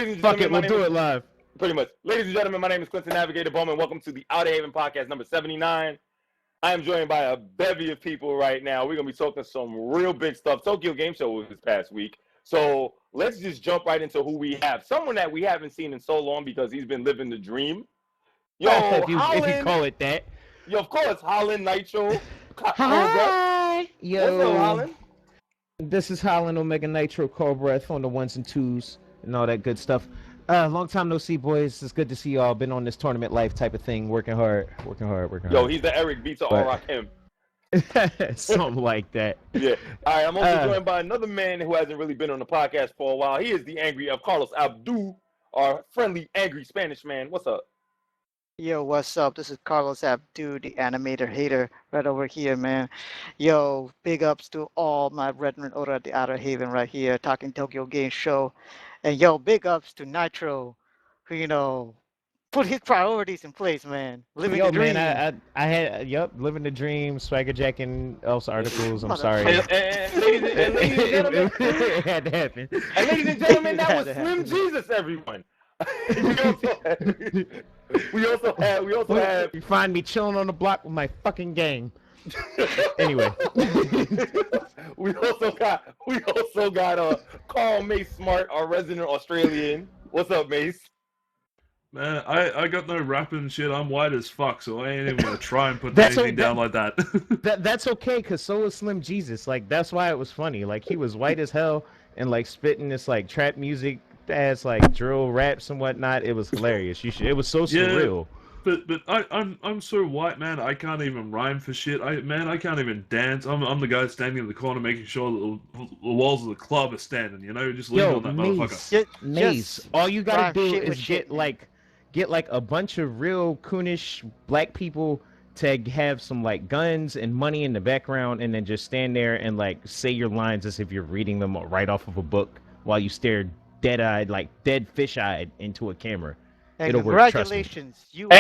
Ladies and Fuck gentlemen, it, we'll do it live. Pretty much. Ladies and gentlemen, my name is Quentin Navigator Bowman. Welcome to the Outerhaven Podcast number 79. I am joined by a bevy of people right now. We're going to be talking some real big stuff. Tokyo Game Show was this past week. So let's just jump right into who we have. Someone that we haven't seen in so long because he's been living the dream. Yo, if you call it that. Yo, of course, Holland, Nitro. Hi. Yo. What's up, Holland? This is Holland, Omega Nitro, Cold Breath on the ones and twos and all that good stuff. Long time no see, boys. It's good to see y'all. Been on this tournament life type of thing, working hard. Yo, he's the Eric Beats or Rock him. Something like that. Yeah. All right, I'm also joined by another man who hasn't really been on the podcast for a while. He is the angry of Carlos Abdul, our friendly, angry Spanish man. What's up? Yo, what's up? This is Carlos Abdul, the animator hater, right over here, man. Yo, big ups to all my brethren over at the Outerhaven right here, talking Tokyo Game Show. And yo, big ups to Nitro, who, you know, put his priorities in place, man. Living the dream. Man, I had, living the dream, swagger jacking else articles. I'm sorry. And ladies and gentlemen, it had to happen. And ladies and gentlemen, that was Slim Jesus, everyone. we also have. You find me chilling on the block with my fucking gang. Anyway, we also got Karl Mace Smart, our resident Australian. What's up, Mace? Man, I got no rap and shit. I'm white as fuck, so I ain't even gonna try and put anything down like that. That's okay, cause so was Slim Jesus. Like that's why it was funny. Like he was white as hell and like spitting this like trap music as like drill raps and whatnot. It was hilarious. It was so surreal. But I'm so white, man. I can't even rhyme for shit. I can't even dance. I'm the guy standing in the corner making sure that the walls of the club are standing. You know, just lean on that motherfucker. Mace. All you gotta do is get like a bunch of real coonish black people to have some like guns and money in the background, and then just stand there and like say your lines as if you're reading them right off of a book while you stare dead-eyed, like dead fish-eyed into a camera. And it'll congratulations, work,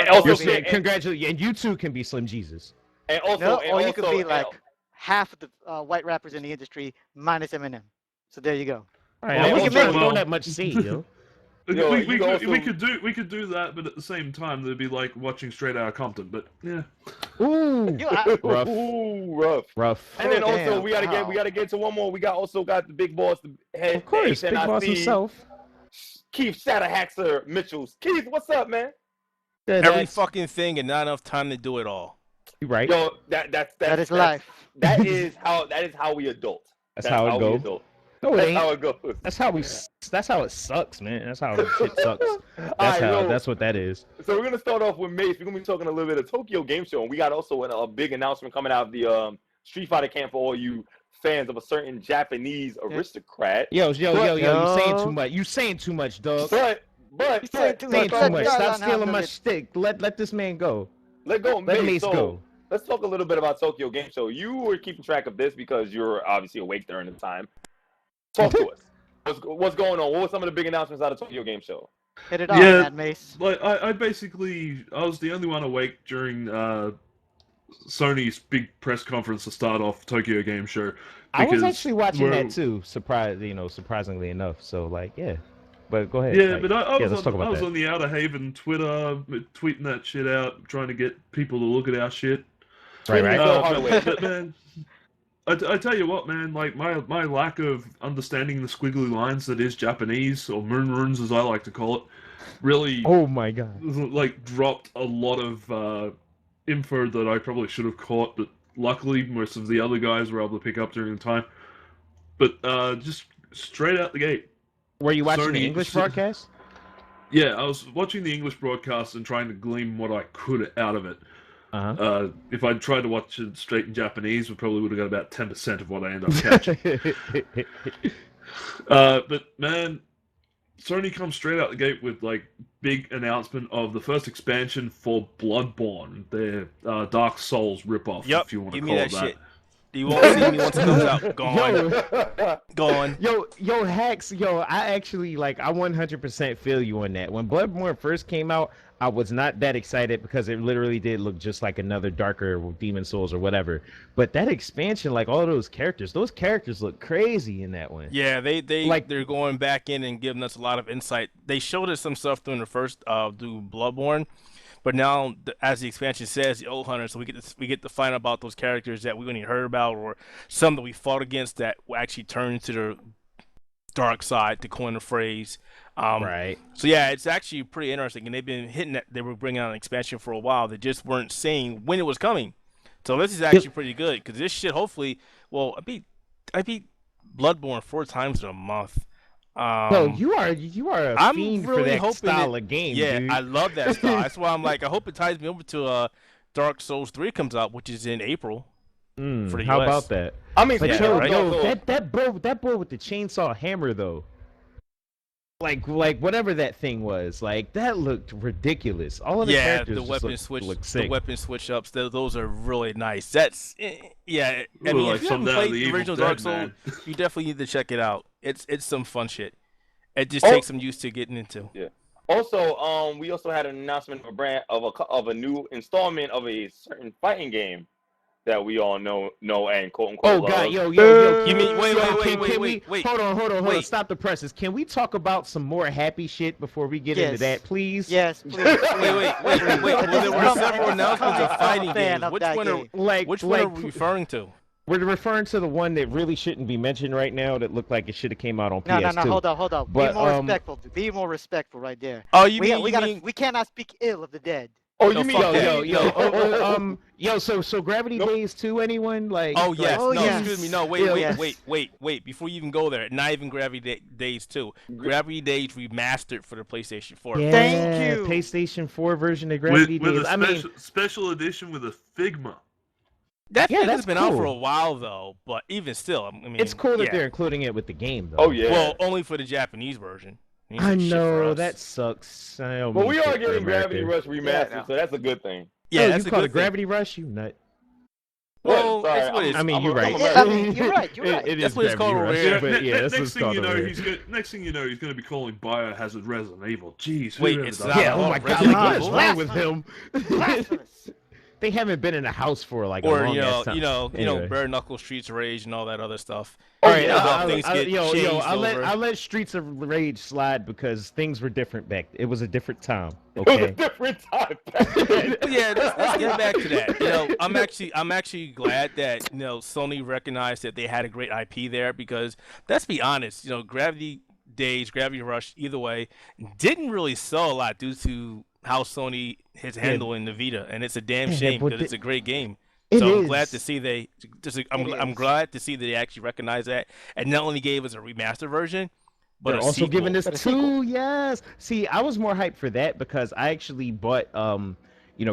congratulations, and you too can be Slim Jesus. And also, you could be like half of the white rappers in the industry minus Eminem. So there you go. All right, we can make that much seed, yo. We could do that, but at the same time, they'd be like watching Straight Outta Compton. But yeah, rough. And then also we gotta get to one more. We also got the big boss, the head, of course, big boss himself, Keith Shadowhaxer Mitchells. Keith, what's up, man? Every fucking thing and not enough time to do it all. You right? Yo, that is life. That is how we adult. That's how it goes. No, that's how it goes. That's how it sucks, man. That's how shit sucks. That's what that is. So we're gonna start off with Mace. We're gonna be talking a little bit of Tokyo Game Show, and we got also a big announcement coming out of the Street Fighter camp for all you fans of a certain Japanese aristocrat. Yo, you saying too much. You saying too much, dog. But saying too much. Stop stealing my stick. Let this man go. Let Mace go. Let's talk a little bit about Tokyo Game Show. You were keeping track of this because you're obviously awake during the time. Talk to us. What's going on? What were some of the big announcements out of Tokyo Game Show? Hit it on, Mace. Like I was the only one awake during Sony's big press conference to start off Tokyo Game Show. I was actually watching that too. Surprisingly enough. So like, yeah. But go ahead. Yeah, but I was on the Outerhaven Twitter tweeting that shit out, trying to get people to look at our shit. Right. But man, I tell you what, man, like my lack of understanding the squiggly lines that is Japanese, or moon runes as I like to call it, really oh my god, like dropped a lot of info that I probably should have caught, but luckily most of the other guys were able to pick up during the time. But just straight out the gate. Were you watching the English broadcast? Yeah, I was watching the English broadcast and trying to glean what I could out of it. If I'd tried to watch it straight in Japanese, we probably would have got about 10% of what I end up catching. But man, Sony comes straight out the gate with like big announcement of the first expansion for Bloodborne, their Dark Souls ripoff, if you want to call it that. Shit. You won't see me once it comes out. Gone. Yo, Hacks, I actually, I 100% feel you on that. When Bloodborne first came out, I was not that excited because it literally did look just like another darker Demon Souls or whatever. But that expansion, like all those characters look crazy in that one. Yeah, they're going back in and giving us a lot of insight. They showed us some stuff during the first do Bloodborne, but now as the expansion says, the Old Hunter, so we get to find out about those characters that we only heard about, or some that we fought against that will actually turn to the dark side, to coin the phrase. Right. So yeah, it's actually pretty interesting, and they've been hitting that. They were bringing out an expansion for a while. They just weren't saying when it was coming. So this is actually pretty good, because this shit hopefully. Well, I beat Bloodborne 4 times in a month. No, you are a fiend for that style of game. Yeah, dude. I love that style. That's why I'm like, I hope it ties me over to Dark Souls 3 comes out, which is in April. For the how US. about that? I mean, But right? that bow with the chainsaw hammer though, like whatever that thing was, like that looked ridiculous. All of the characters the weapon just switch, look sick. the weapon switch ups, those are really nice. That's yeah. I mean, like if you haven't something out of played the the Evil original Dead, Dark Souls, man. you definitely need to check it out. It's some fun shit. It just takes some used to getting into. Yeah. Also, we also had an announcement of a new installment of a certain fighting game that we all know and quote unquote. Oh love. god, yo, You mean wait, hold on, wait. stop the presses. Can we talk about some more happy shit before we get into that, please? Yes, please. Wait. Well, there were several announcements of fighting games. Which one are we referring to? We're referring to the one that really shouldn't be mentioned right now that looked like it should have came out on No, PS2. hold on. But, be more respectful. Be more respectful right there. Oh, we cannot speak ill of the dead. Oh, No, you mean fuck that. yo, so Gravity Days 2, anyone? Like, Oh yes, Oh, no, yes. excuse me, no, wait, before you even go there, not even Gravity Days 2. Gravity Days remastered for the PlayStation 4. yeah, Thank you. PlayStation 4 version of Gravity with Days. a special edition with a Figma. That Yeah, thing that's has been out cool. for a while though, but even still, I mean, It's cool that yeah. they're including it with the game, though. Oh yeah. Well, only for the Japanese version. I Shit for know us. that sucks. But we are getting Gravity Rush remastered, Yeah, no. so that's a good thing. Yeah, Oh, that's you a call good it Gravity Rush, you nut. Well, Sorry, that's what it is. I mean, I'm you're a- right. I'm a- I mean, you're right. It That's is what it's called Gravity over Rush, here. but yeah, that's next what's thing called you know, over he's here. next thing you know, he's going to be calling Biohazard Resident Evil. Jeez, Wait, who it's ever not- does Yeah, that? oh my Resident god, Evil. what is wrong with him? Blasphemous. They haven't been in a house for like a Or long you ass time. know, Anyway. bare knuckle Streets of Rage and all that other stuff. All right, yeah, how things get changed over. I'll let Streets of Rage slide because things were different back. It was a different time. It was a Okay. different time. back then. But yeah, let's get back to that. You know, I'm actually glad that Sony recognized that they had a great IP there, because let's be honest, Gravity Days, Gravity Rush, either way, didn't really sell a lot due to how Sony is handling the Vita, and it's a damn Yeah, shame but because it's a great game. It So I'm is. glad to see I'm glad to see that they actually recognize that, and not only gave us a remastered version, but They're a also sequel. giving us But a sequel. 2. Yes. See, I was more hyped for that because I actually bought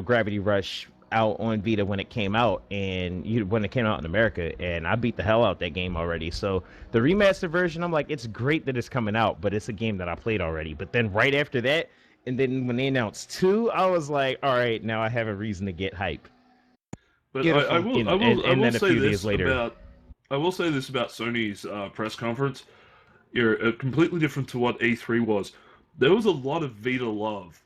Gravity Rush out on Vita when it came out, and when it came out in America, and I beat the hell out that game already. So the remastered version, I'm like, it's great that it's coming out, but it's a game that I played already. But then right after that, and then when they announced 2, I was like, all right, now I have a reason to get hype. But Beautiful. I will And then a say few this days later. about Sony's press conference. Completely different to what E3 was. There was a lot of Vita love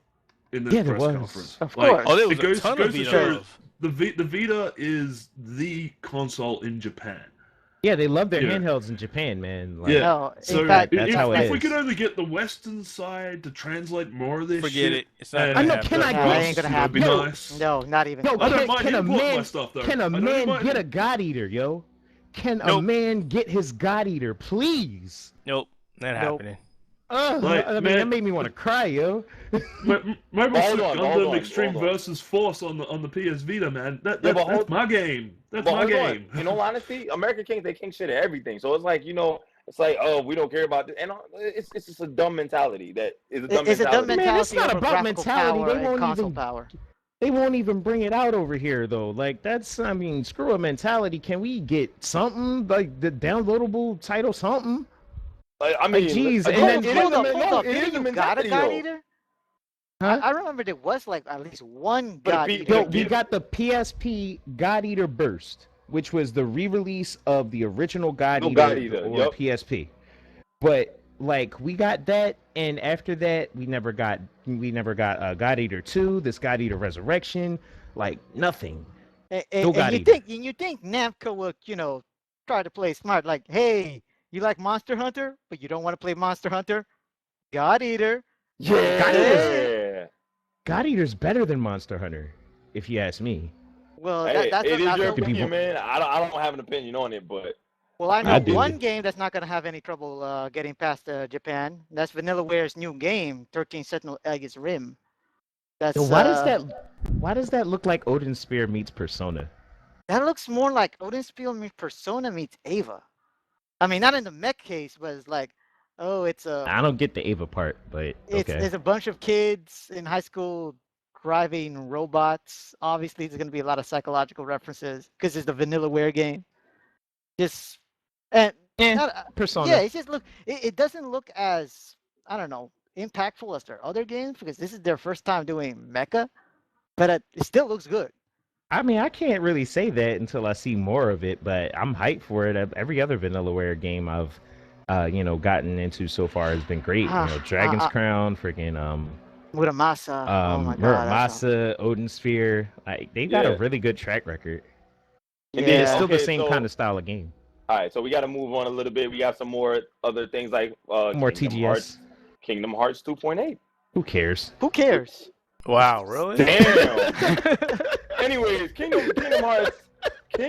in this Yeah, there press was. conference. Of Like, course. Oh, there was it goes, a ton goes of to Vita show love. the Vita is the console in Japan. Yeah, they love their Yeah. handhelds in Japan, man. Like, Yeah. No, So in fact, that's if, how it if we is. could only get the Western side to translate more of this Forget shit, it. It's not and- gonna I know, happen. can I No, get- that ain't gonna That'd be happen. nice. No, not even. Yo, I don't can, mind can a importing man, my stuff, though. can a I don't man mind get it. a God Eater, yo? Can a Nope. man get his God Eater, please? Nope, not Nope. happening. Like, I mean, man- that made me want to cry, yo. Mobile Hold Suit on, Gundam Extreme hold on. versus Force on the PS Vita, man. Yeah, That's but my game. That's But my hold game. on. In all honesty, American Kings, they king shit at everything. So it's like, it's like, oh, we don't care about this. And it's just a dumb mentality. That is a dumb It's a dumb mentality. Man, it's mentality not over about graphical mentality. power They and won't console even- power. They won't even bring it out over here, though. Like, screw a mentality. Can we get something, like the downloadable title, something? I mean, geez, it and is then- a- Hold up, no, hold up. it is Didn't a you got a mentality, God though. Eater? Huh? I remember there was like at least one But God if Eater. Yo, Yo, we got the PSP God Eater Burst, which was the re-release of the original God No Eater God Eater, on yup. PSP. But like we got that, and after that we never got God Eater 2, this God Eater Resurrection, like nothing. And you think Namco would, try to play smart, like, hey, you like Monster Hunter, but you don't want to play Monster Hunter? God Eater. Yeah. God Eater's better than Monster Hunter, if you ask me. Well, Hey, that's it is not your the opinion, man. I don't have an opinion on it, but Well, I know I do. one game that's not going to have any trouble getting past Japan. That's VanillaWare's new game, 13 Sentinel Aegis Rim. That's So why does that look like Odin Spear meets Persona? That looks more like Odin Spear meets Persona meets Ava. I mean, not in the mech case, but it's like, oh, it's a. I don't get the Ava part, but okay. It's a bunch of kids in high school driving robots. Obviously, there's going to be a lot of psychological references because it's the VanillaWare game. Just and Persona. Yeah, it's just it doesn't look as, I don't know, impactful as their other games because this is their first time doing mecha, but it still looks good. I mean, I can't really say that until I see more of it, but I'm hyped for it. Every other VanillaWare game I've gotten into so far has been great. Dragon's Crown, freaking Muramasa. Oh my God, Muramasa, Odin Sphere. Like they got a really good track record. And Yeah. it's still the same kind of style of game. All right, so we got to move on a little bit. We got some more other things like More Kingdom TGS. Hearts, Kingdom Hearts 2.8. Who cares? Who cares? Wow, really? Damn. Anyways, Kingdom Hearts It's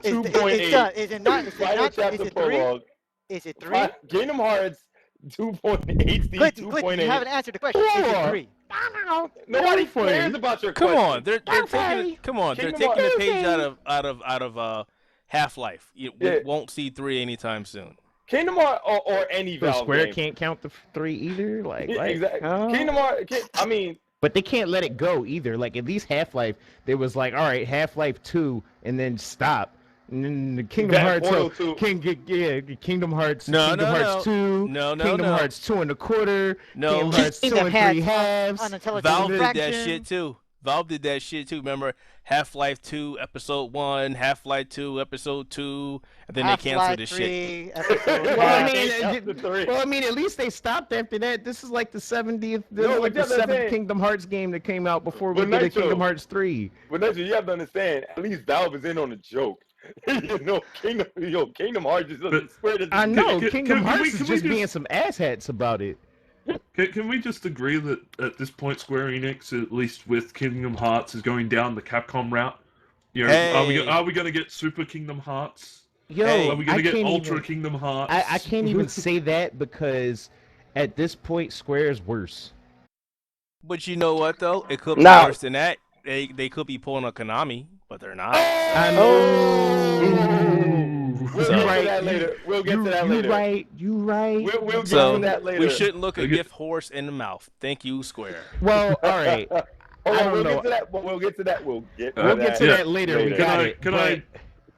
2.8. done. Is it not? Is it Final not? chapter Is it prologue. 3? Is it 3? Kingdom Hearts 2.8. Clinton, you haven't answered the question. Is it 3? Nobody cares about your Come question. on, they're taking the page out of Half-Life. We won't see 3 anytime soon. Kingdom Hearts or any So Valve Square game. can't count the 3 either. Like Exactly. oh. Kingdom Hearts. I mean, But they can't let it go either. Like at least Half-Life, there was like, all right, Half-Life 2, and then stop. And then the Kingdom Hearts, Kingdom Hearts, Kingdom Hearts 2, Kingdom Hearts 2 1/4, Kingdom Hearts 2 3/2. Valve did that shit too. Remember Half-Life 2 Episode 1, Half-Life 2 Episode 2, and then they canceled the shit. Well, I mean, at least they stopped after that. This is like the 70th, the 7th Kingdom Hearts game that came out before we did Kingdom Hearts 3. But Nitro, you have to understand, at least Valve is in on a joke. Kingdom Hearts is square. I know, Kingdom Hearts is just being some asshats about it. Can we just agree that at this point Square Enix, at least with Kingdom Hearts, is going down the Capcom route? Are we going to get Super Kingdom Hearts? Are we going to get Ultra Kingdom Hearts? I can't even say that because at this point Square is worse. But you know what though? It could be worse than that. They could be pulling a Konami, but they're not. I know. We'll get to that later. We'll get to that later. You right. We'll get to that later. We shouldn't look a gift horse in the mouth. Thank you, Square. Well, all right. We'll get to that. We'll get to that later. We got it.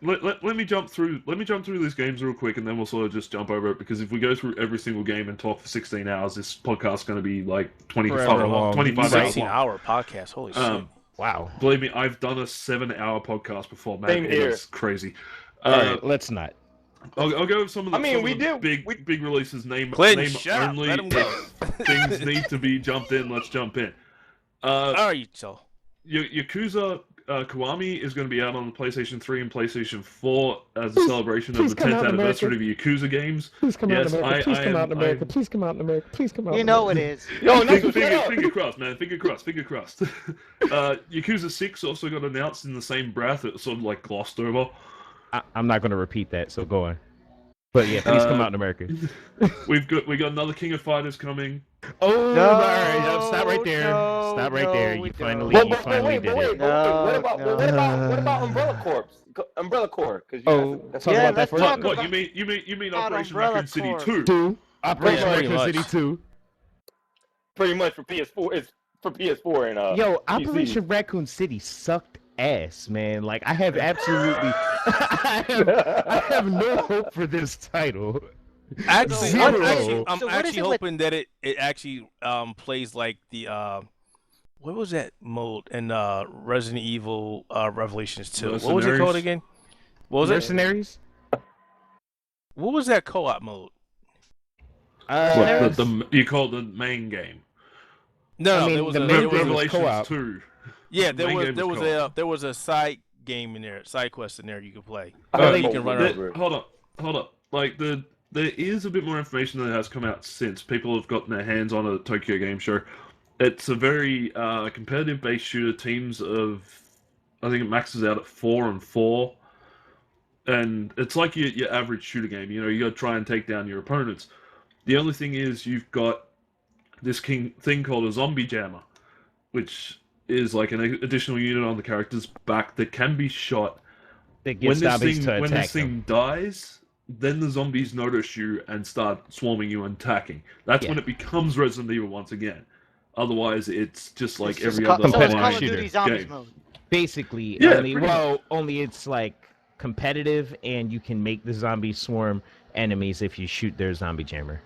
Let me jump through these games real quick, and then we'll sort of just jump over it, because if we go through every single game and talk for 16 hours, this podcast is going to be like 25 hours long. 16-hour podcast. Holy shit! Wow. Believe me, I've done a 7-hour podcast before, man. It's crazy. All right, let's not. I'll go with some of the big releases. Name only. If things need to be jumped in, let's jump in. So Yakuza Kiwami is going to be out on the PlayStation 3 and PlayStation 4 as a celebration of the 10th anniversary of the Yakuza games. Please come out in America. Please come out in America. Please come out in America. Please come out. You know it is. Yo, finger crossed, man. Finger crossed. Yakuza 6 also got announced in the same breath. It was sort of like glossed over. I'm not going to repeat that, so go on. But yeah, please come out in America. we got another King of Fighters coming. Oh, no, all right, stop right there. Stop right there. You finally did it. What about Umbrella Corps? Umbrella Corps, because let's talk about that first. What you mean Operation Raccoon City 2? Operation Raccoon City 2. Pretty much for PS4. It's for PS4 and Yo, PC. Operation Raccoon City sucked ass, man. Like I have absolutely I have no hope for this title. I'm actually hoping that it actually plays like the what was that mode in Resident Evil Revelations 2? What was it called again? What was Mercenaries? What was that co-op mode? You call it the main game. No, I mean, there was the a main there was game a, was co-op. 2. yeah, The main game co-op. there was a side game in there, side quest in there you could play. You can run over. Hold up. Like there is a bit more information that has come out since people have gotten their hands on a Tokyo Game Show. It's a very competitive-based shooter. Teams of, I think it maxes out at 4 and 4, and it's like your average shooter game. You know, you got to try and take down your opponents. The only thing is you've got this thing called a zombie jammer, which is like an additional unit on the character's back that can be shot. That gets zombies to attack when this thing them. dies, then the zombies notice you and start swarming you and attacking. That's when it becomes Resident Evil once again. Otherwise, it's just like every other competitive Call of Duty Zombies game. mode. Basically, Yeah, only it's like competitive, and you can make the zombies swarm enemies if you shoot their zombie jammer.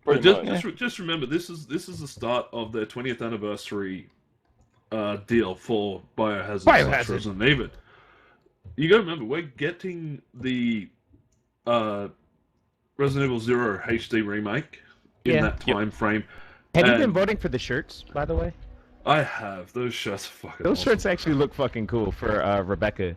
But just remember, this is the start of their 20th anniversary deal for Biohazard. Resident Evil. You got to remember, we're getting the Resident Evil 0 HD remake in that time frame. Have you been voting for the shirts, by the way? I have. Those shirts are fucking Those awesome. shirts actually look fucking cool for Rebecca.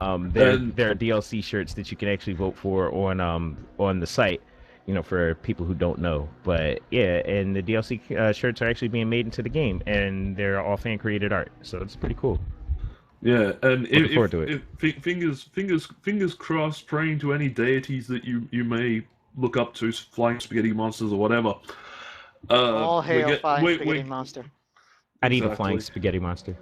They're DLC shirts that you can actually vote for on the site. You know, for people who don't know. But yeah, and the DLC shirts are actually being made into the game, and they're all fan created art, so it's pretty cool. Yeah, and Looking forward to it. Fingers crossed, praying to any deities that you may look up to, flying spaghetti monsters or whatever. All hail flying spaghetti monster. I need a flying spaghetti monster.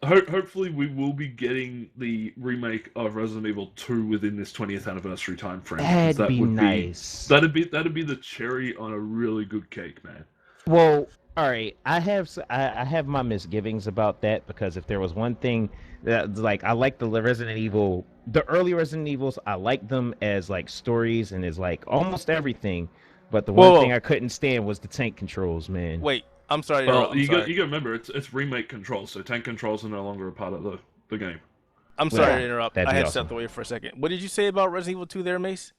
Hopefully we will be getting the remake of Resident Evil 2 within this 20th anniversary time frame. That'd be nice. That'd be the cherry on a really good cake, man. Well, all right. I have my misgivings about that, because if there was one thing that, like, I like the Resident Evil, the early Resident Evils, I like them as like stories and as like almost everything, but the one thing I couldn't stand was the tank controls, man. Wait, I'm sorry. You got to remember, it's remake controls, so tank controls are no longer a part of the game. I'm sorry to interrupt. I had stepped away for a second. What did you say about Resident Evil 2 there, Mace?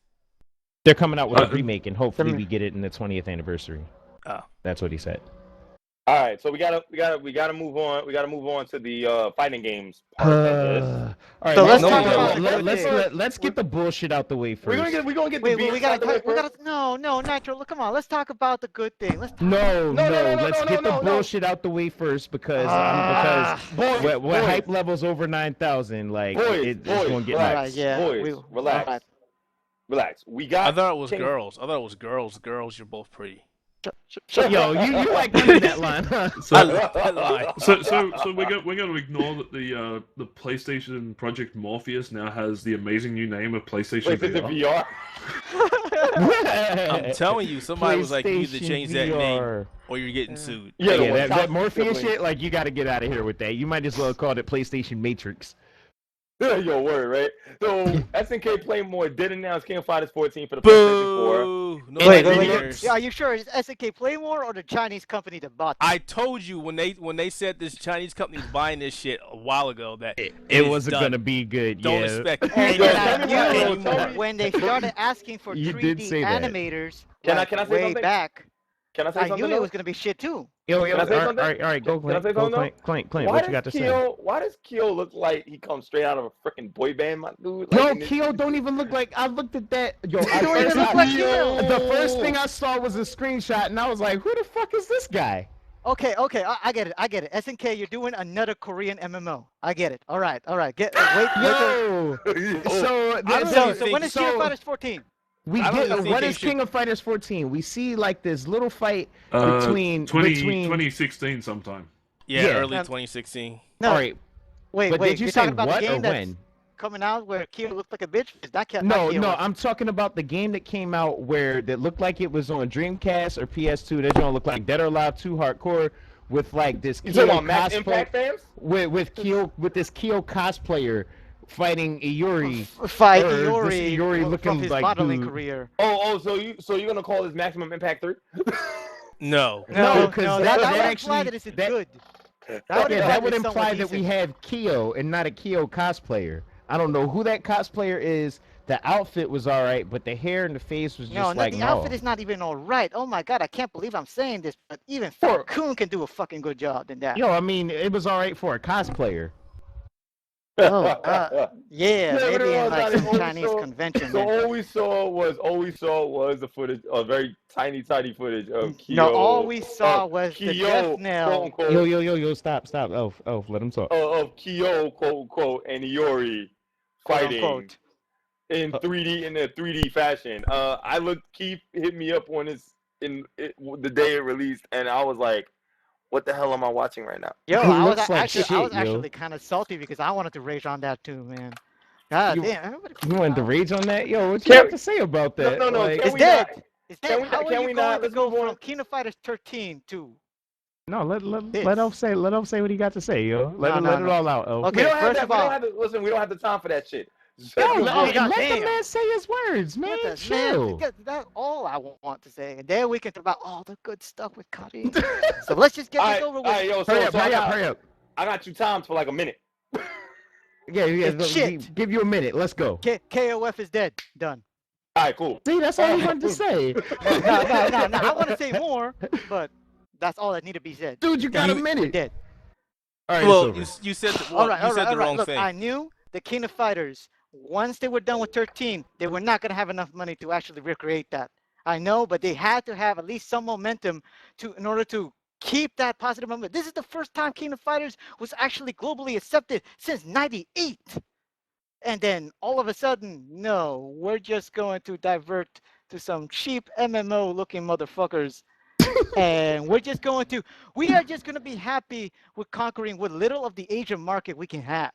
They're coming out with a remake, and hopefully we get it in the 20th anniversary. Oh, that's what he said. All right, so we gotta move on. We gotta move on to the fighting games part of this. All right, so let's get the bullshit out the way first. We're gonna get the BS out the way first. No, Nitro, look, come on. Let's talk about the good thing. Let's let's get the bullshit out the way first, because when hype levels over 9,000, like it's gonna get nuts. Boys, relax. We got. I thought it was girls. Girls, you're both pretty. Yo, you like that line, huh? I love that line. So we're going to ignore that the PlayStation Project Morpheus now has the amazing new name of PlayStation VR. I'm telling you, somebody was like, you either change that name or you're getting sued. Yeah, that Morpheus shit, like, you got to get out of here with that. You might as well call it PlayStation Matrix. Your word, right? So SNK Playmore did announce King of Fighters 14 for the PlayStation 4. Wait. Are you sure it's SNK Playmore or the Chinese company that bought it? I told you when they said this Chinese company's buying this shit a while ago that it wasn't gonna be good. Don't expect it. And when they started asking for 3D animators, can I say something? Back, can I say something? I knew it was gonna be shit too. All right, go, Clank, what you got to say? Why does Kyo look like he comes straight out of a freaking boy band, my dude? Like, Kyo don't even look like. I looked at that. The first thing I saw was a screenshot, and I was like, "Who the fuck is this guy?" Okay, I get it. SNK, you're doing another Korean MMO. I get it. All right. So when is King of Fighters 14? What is King of Fighters 14? We see like this little fight between 2016 sometime. Yeah, early 2016. No, all right. Wait. Did you say about what the game or that's when? Coming out where Kyo looked like a bitch? No. I'm talking about the game that came out that looked like it was on Dreamcast or PS2. That don't look like Dead or Alive 2 Hardcore with like this Kyo cosplay with this Kyo cosplayer fighting Iori. Iori looking from his like modeling dude. career. So you're gonna call this Maximum Impact 3? No, because that would imply that it's good. That would imply that we have Kyo and not a Kyo cosplayer. I don't know who that cosplayer is. The outfit was all right, but the hair and the face was just like, the outfit is not even all right. Oh my god, I can't believe I'm saying this, but even Falcon can do a fucking good job than that. Yo, I mean, it was all right for a cosplayer. Oh, yeah, maybe in like some Chinese convention. So all we saw was the footage, a very tiny footage of Kyo. No, all we saw was the death knell. Yo, stop. Oh, let him talk. Of Kyo, quote unquote, and Iori fighting in 3D in a 3D fashion. Keith hit me up on this the day it released, and I was like, what the hell am I watching right now? Yo, I was actually kind of salty because I wanted to rage on that too, man. God damn. You wanted to rage on that? Yo, what you have to say about that? No. Like, it's dead. Can we not? Let's go from King of Fighters 13 to... No, let him say what he got to say, yo. Let it all out. Okay, first of all... Listen, we don't have the time for that shit. Yo, let the man say his words, man. Chill. That's all I want to say. And then we can talk about all the good stuff with Karin. So let's just get this over with. Hurry up. I got you timed for like a minute. Yeah. Give you a minute. Let's go. KOF is dead. Done. All right, cool. See, that's all he wanted to say. No. I want to say more, but that's all that need to be said. Dude, you got a minute. Dead. All right, well, you said the wrong Look, thing. I knew the King of Fighters, once they were done with 13, they were not going to have enough money to actually recreate that. I know, but they had to have at least some momentum in order to keep that positive momentum. This is the first time King of Fighters was actually globally accepted since '98. And then all of a sudden, no, we're just going to divert to some cheap MMO looking motherfuckers. And we are just going to be happy with conquering what little of the Asian market we can have.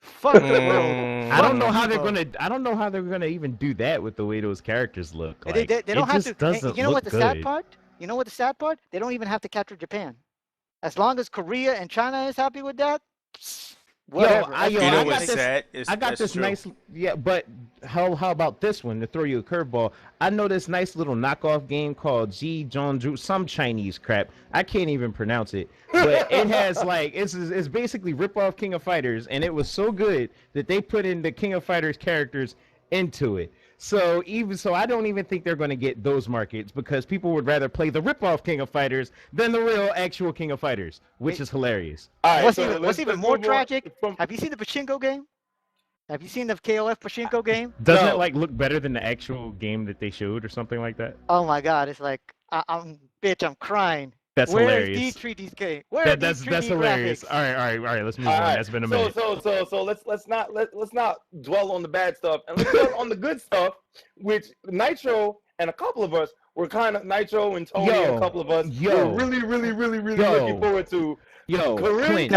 Fuck the world. I don't know how they're gonna even do that with the way those characters look. Like, they don't have to. You know what the sad part? You know what the sad part? They don't even have to capture Japan. As long as Korea and China is happy with that, whatever. I got this nice. Yeah, but how about this one? To throw you a curveball, I know this nice little knockoff game called Ji Zhongzhu, some Chinese crap. I can't even pronounce it, but it has like it's basically rip off King of Fighters, and it was so good that they put in the King of Fighters characters into it. So I don't even think they're going to get those markets because people would rather play the rip-off King of Fighters than the real actual King of Fighters, which is hilarious. All right, what's even more tragic? Have you seen the Pachinko game? Have you seen the KOF Pachinko game? Doesn't it like look better than the actual game that they showed or something like that? Oh my God! It's like I'm crying. That's hilarious. Where's D3D's game? That's hilarious. All right. Let's move on. That's been a minute. So let's not dwell on the bad stuff and let's dwell on the good stuff, which Nitro and a couple of us were kind of Nitro and Tony and a couple of us were really looking forward to. Clint.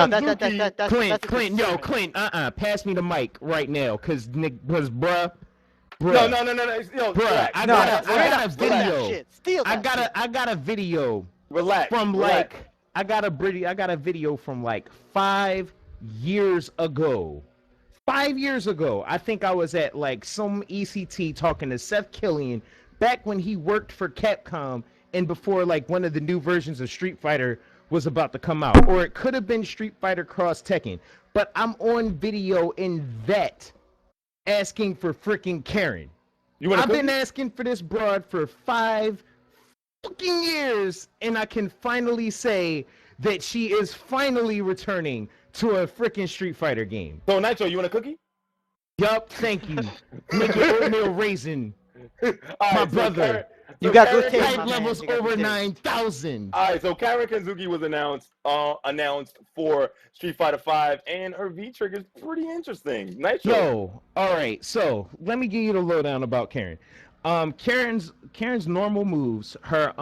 Pass me the mic right now, cause bruh. I got a video. I got a video. Relax. I got a video from like 5 years ago. 5 years ago, I think I was at like some ECT talking to Seth Killian back when he worked for Capcom and before like one of the new versions of Street Fighter was about to come out, or it could have been Street Fighter Cross Tekken. But I'm on video in that asking for freaking Karin. I've been asking for this broad for 5 fucking years, and I can finally say that she is finally returning to a freaking Street Fighter game. So Nitro, you want a cookie? Yup, thank you. Make your oatmeal raisin, my brother. You got good type levels over 9,000. All right, so Karin Kanzuki was announced for Street Fighter V, and her V trigger is pretty interesting. Nitro. Yo, all right. So let me give you the lowdown about Karin. Karin's normal moves, her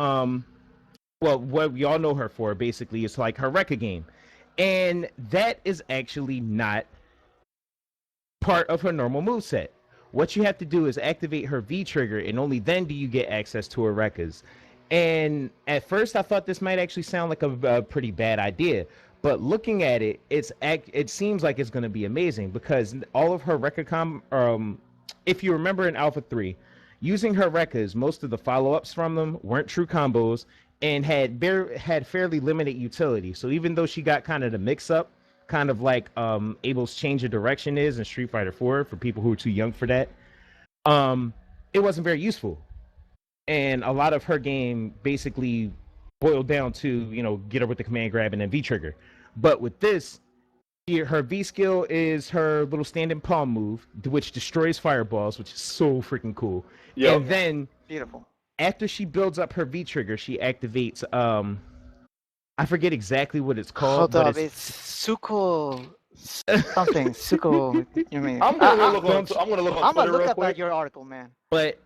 what we all know her for basically is like her Rekka game, and that is actually not part of her normal moveset. What you have to do is activate her V trigger, and only then do you get access to her Rekkas. And at first, I thought this might actually sound like a pretty bad idea, but looking at it, it seems like it's going to be amazing because all of her Rekka if you remember in Alpha 3, using her Rekkas, most of the follow-ups from them weren't true combos and had fairly limited utility. So even though she got kind of the mix-up, kind of like Abel's change of direction is in Street Fighter 4 for people who are too young for that. It wasn't very useful. And a lot of her game basically boiled down to, get her with the command grab and then V trigger. But with this, her V skill is her little standing palm move, which destroys fireballs, which is so freaking cool. Yep. And then beautiful. After she builds up her V trigger, she activates I forget exactly what it's called. Hold up, it's Suko something. Suko. You mean? I'm gonna look on Twitter up at your article, man. But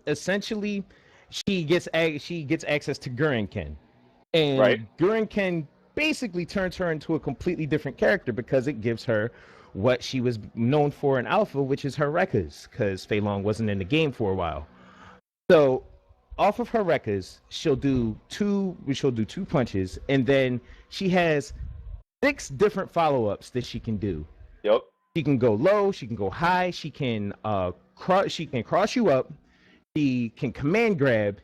essentially, she gets access to Gurenken, and Gurenken basically turns her into a completely different character because it gives her what she was known for in Alpha, which is her Rekkas, because Fei Long wasn't in the game for a while. So off of her Rekkas, she'll do two punches, and then she has 6 different follow-ups that she can do. Yep. She can go low, she can go high, she can cross you up, she can command grab,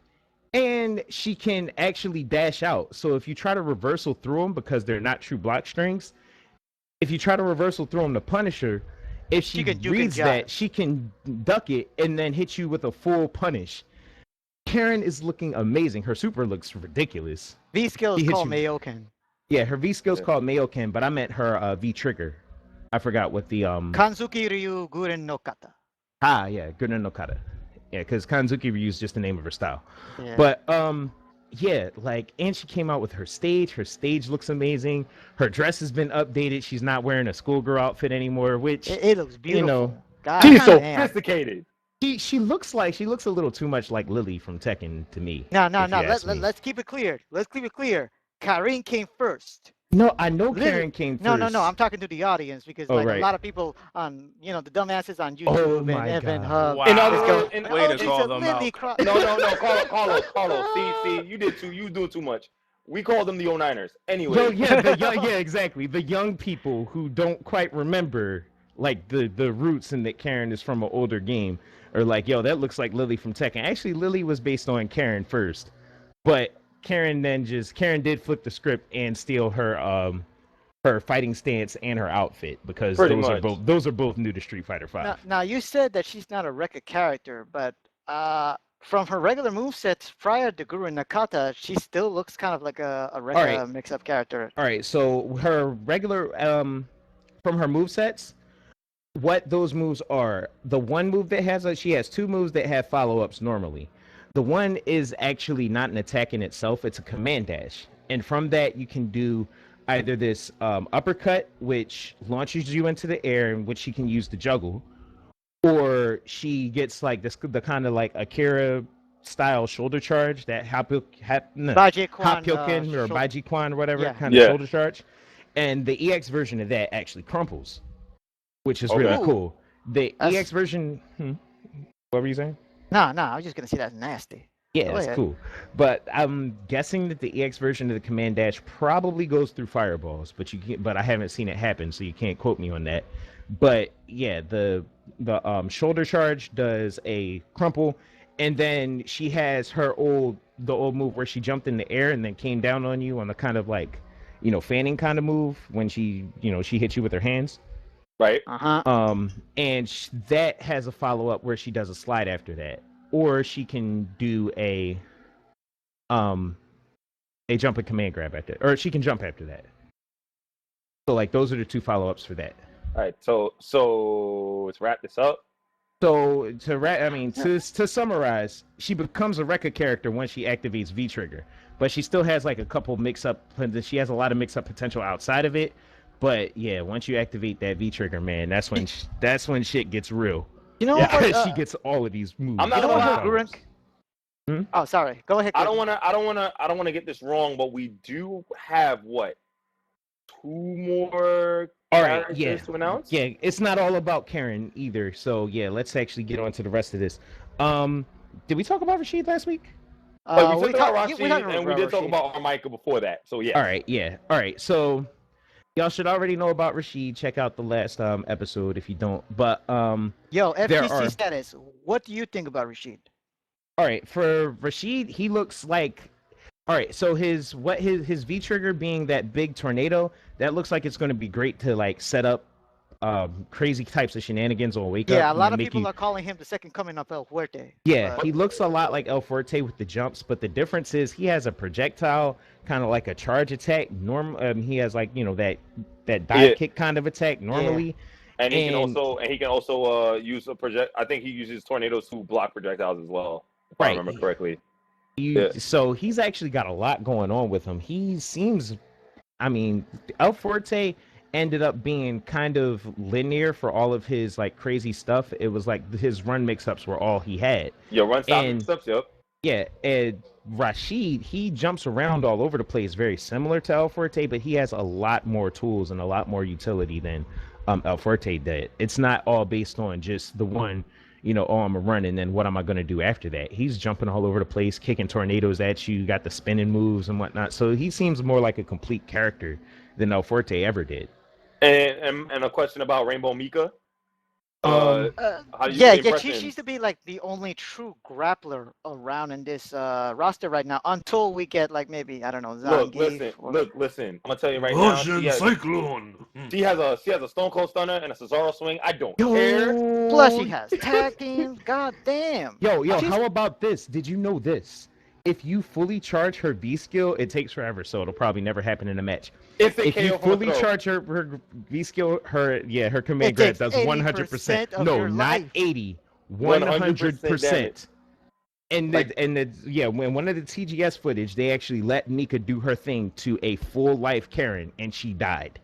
and she can actually dash out. So if you try to reversal through them, because they're not true block strings, if you try to reversal through them to punish her, if she reads that, she can duck it and then hit you with a full punish. Karin is looking amazing. Her super looks ridiculous. V skill is called Mayoken. Yeah, her V skill is called Mayoken, but I meant her V trigger. I forgot what the Kanzuki Ryu Guren no Kata. Ah, yeah, Guren no Kata. Yeah, because Kanzuki Ryu is just the name of her style. Yeah. But yeah, and she came out with her stage. Her stage looks amazing. Her dress has been updated. She's not wearing a schoolgirl outfit anymore, which it looks beautiful. God, she's so sophisticated. She looks a little too much like Lily from Tekken to me. No. Let's keep it clear. Karin came first. No, I know Karin came first. No. I'm talking to the audience because a lot of people on the dumbasses on YouTube and Evan Hub. Wow. Way to call them out. No, Carlos. See, you do too much. We call them the 09ers. Anyway. Yeah, exactly. The young people who don't quite remember the roots and that Karin is from an older game. Or that looks like Lily from Tekken. Actually, Lily was based on Karin first, but Karin did flip the script and steal her her fighting stance and her outfit because those are both new to Street Fighter V. Now you said that she's not a Rekka character, but from her regular movesets prior to Guren Nakata, she still looks kind of like a Rekka mix-up character. All right, so her regular from her movesets. What those moves are, the one move that she has 2 moves that have follow-ups normally. The one is actually not an attack in itself, it's a command dash. And from that, you can do either this uppercut, which launches you into the air, and which she can use to juggle, or she gets the kind of Akira style shoulder charge, that Hapyoken or Baiji Kwan or whatever kind of shoulder charge. And the EX version of that actually crumples, which is really cool. The EX version... What were you saying? No, I was just going to say that's nasty. Yeah, that's cool. But I'm guessing that the EX version of the command dash probably goes through fireballs, but I haven't seen it happen, so you can't quote me on that. But yeah, the shoulder charge does a crumple, and then she has the old move where she jumped in the air and then came down on you on the kind of fanning kind of move when she hits you with her hands. Right. And that has a follow-up where she does a slide after that, or she can do a jump and command grab after, or she can jump after that. So those are the 2 follow-ups for that. All right. So let's wrap this up. So to summarize, she becomes a Rekka character once she activates V trigger, but she still has a couple mix-up. She has a lot of mix-up potential outside of it. But yeah, once you activate that V trigger, man, that's when shit gets real. You know what? She gets all of these moves. I'm not gonna lie. Oh, sorry. Go ahead. I don't wanna get this wrong, but we do have 2 more characters to announce? Yeah, it's not all about Karin either. So yeah, let's actually get on to the rest of this. Did we talk about Rashid last week? We talked about Rashid, and we did talk about Armika before that. So yeah. All right. So y'all should already know about Rashid. Check out the last episode if you don't. But FTC status. What do you think about Rashid? All right, for Rashid, he looks like All right, so his V trigger being that big tornado, that looks like it's going to be great to like set up crazy types of shenanigans on Wake Up. Yeah, a lot of people are calling him the second coming of El Fuerte. Yeah, he looks a lot like El Fuerte with the jumps, but the difference is he has a projectile, kind of like a charge attack. He has like that dive kick kind of attack normally. Yeah. And he can also use a project. I think he uses tornadoes to block projectiles as well, if I remember correctly. So he's actually got a lot going on with him. He seems, El Fuerte ended up being kind of linear for all of his like crazy stuff. It was like his run mix-ups were all he had. Yeah, run stop mix-ups, yep. Yeah, and Rashid, he jumps around all over the place, very similar to El Fuerte, but he has a lot more tools and a lot more utility than El Fuerte did. It's not all based on just the one, I'm gonna run and then what am I gonna do after that? He's jumping all over the place, kicking tornadoes at you, got the spinning moves and whatnot. So he seems more like a complete character than El Fuerte ever did. And a question about Rainbow Mika. She seems to be like the only true grappler around in this roster right now until we get like maybe I don't know. Listen. I'm gonna tell you right now. She has a Stone Cold Stunner and a Cesaro swing. I don't care. Plus she has tag teams. God damn. Yo, how about this? Did you know this? If you fully charge her V skill, it takes forever, so it'll probably never happen in a match. If you fully charge her V skill, her command grab does 100%. No, not 80, 100%. And when one of the TGS footage, they actually let Mika do her thing to a full life Karin, and she died.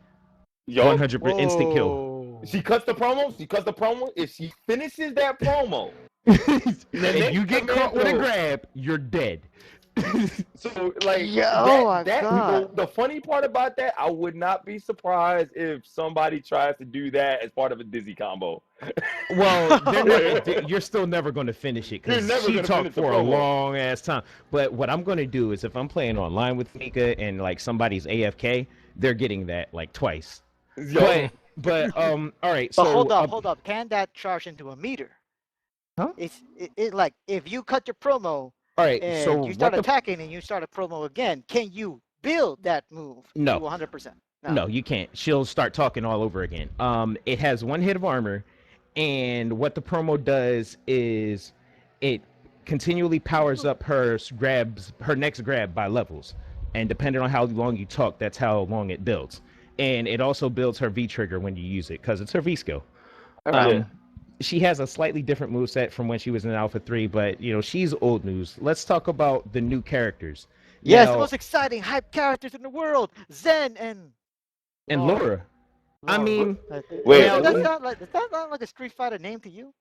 100% instant kill. She cuts the promo. If she finishes that promo, and you get caught with a grab, you're dead. So like, the funny part about that, I would not Well, you're still never going to finish it because she talked for a long ass time. But what I'm going to do is if I'm playing online with Mika and like somebody's AFK, they're getting that like twice. But all right. So hold up. Can that charge into a meter? Huh? It's like if you cut your promo. All right, and so you start attacking and you start a promo again, can you build that move to 100%? No, you can't. She'll start talking all over again. It has one hit of armor, and what the promo does is it continually powers up her next grab by levels. And depending on how long you talk, that's how long it builds. And it also builds her V trigger when you use it because it's her V skill. She has a slightly different moveset from when she was in Alpha 3, but, she's old news. Let's talk about the new characters. Yes, the most exciting hype characters in the world, Zen and Laura. I mean... Wait. Does that not like a Street Fighter name to you?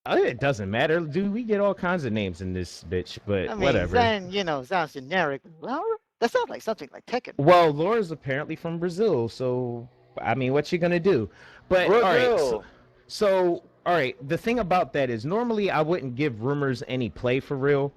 It doesn't matter. Dude, we get all kinds of names in this bitch, but whatever. Zen, sounds generic. Laura? That sounds like something like Tekken. Well, Laura's apparently from Brazil, so, what you gonna do? But, Brazil. All right, so all right, the thing about that is normally I wouldn't give rumors any play for real,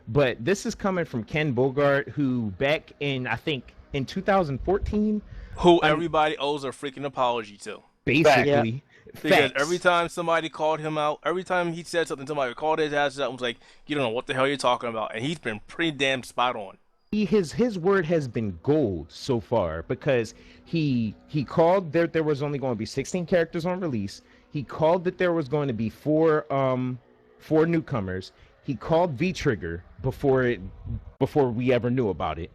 but this is coming from Ken Bogart, who back in, I think, in 2014... Who everybody owes a freaking apology to. Basically. Because every time somebody called him out, every time he said something, somebody called his ass out and was like, you don't know what the hell you're talking about. And he's been pretty damn spot on. His word has been gold so far because he called there was only going to be 16 characters on release. He called that there was going to be four newcomers. He called V-Trigger before we ever knew about it.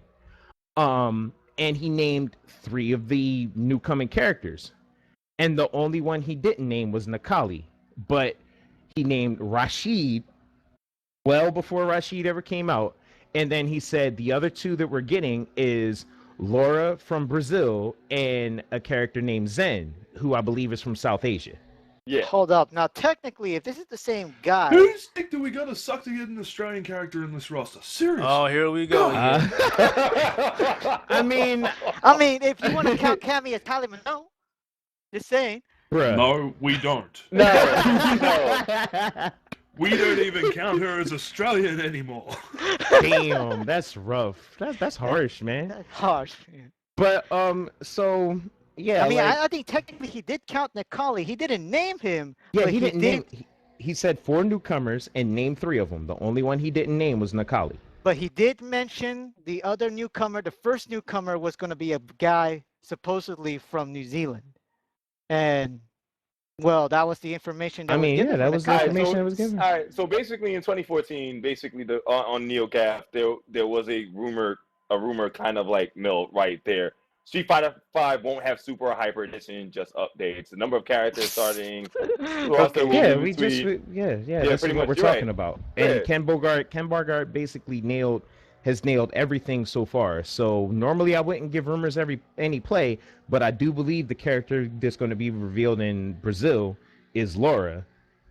And he named 3 of the newcoming characters. And the only one he didn't name was Nakali. But he named Rashid well before Rashid ever came out. And then he said the other 2 that we're getting is Laura from Brazil and a character named Zen, who I believe is from South Asia. Yeah. Hold up. Now, technically, if this is the same guy... Who's dick do we gotta suck to get an Australian character in this roster? Seriously. Oh, here we go. I mean, if you want to count Cammy as Kylie Minogue, just saying. Bruh. No, we don't. No. We don't even count her as Australian anymore. Damn, that's rough. That's harsh, man. That's harsh. Man. But, so... Yeah, I think technically he did count Nakali. He didn't name him. Yeah, he said 4 newcomers and named 3 of them. The only one he didn't name was Nakali. But he did mention the other newcomer. The first newcomer was going to be a guy supposedly from New Zealand, and well, that was the information that was given. Yeah, that was the information that was given. All right, so basically in 2014, basically on NeoGAF, there was a rumor kind of like mill right there. Street Fighter V won't have Super or Hyper Edition, just updates. The number of characters starting. That's pretty much what we're talking about. And Ken Bogart basically has nailed everything so far. So normally I wouldn't give rumors any play, but I do believe the character that's going to be revealed in Brazil is Laura.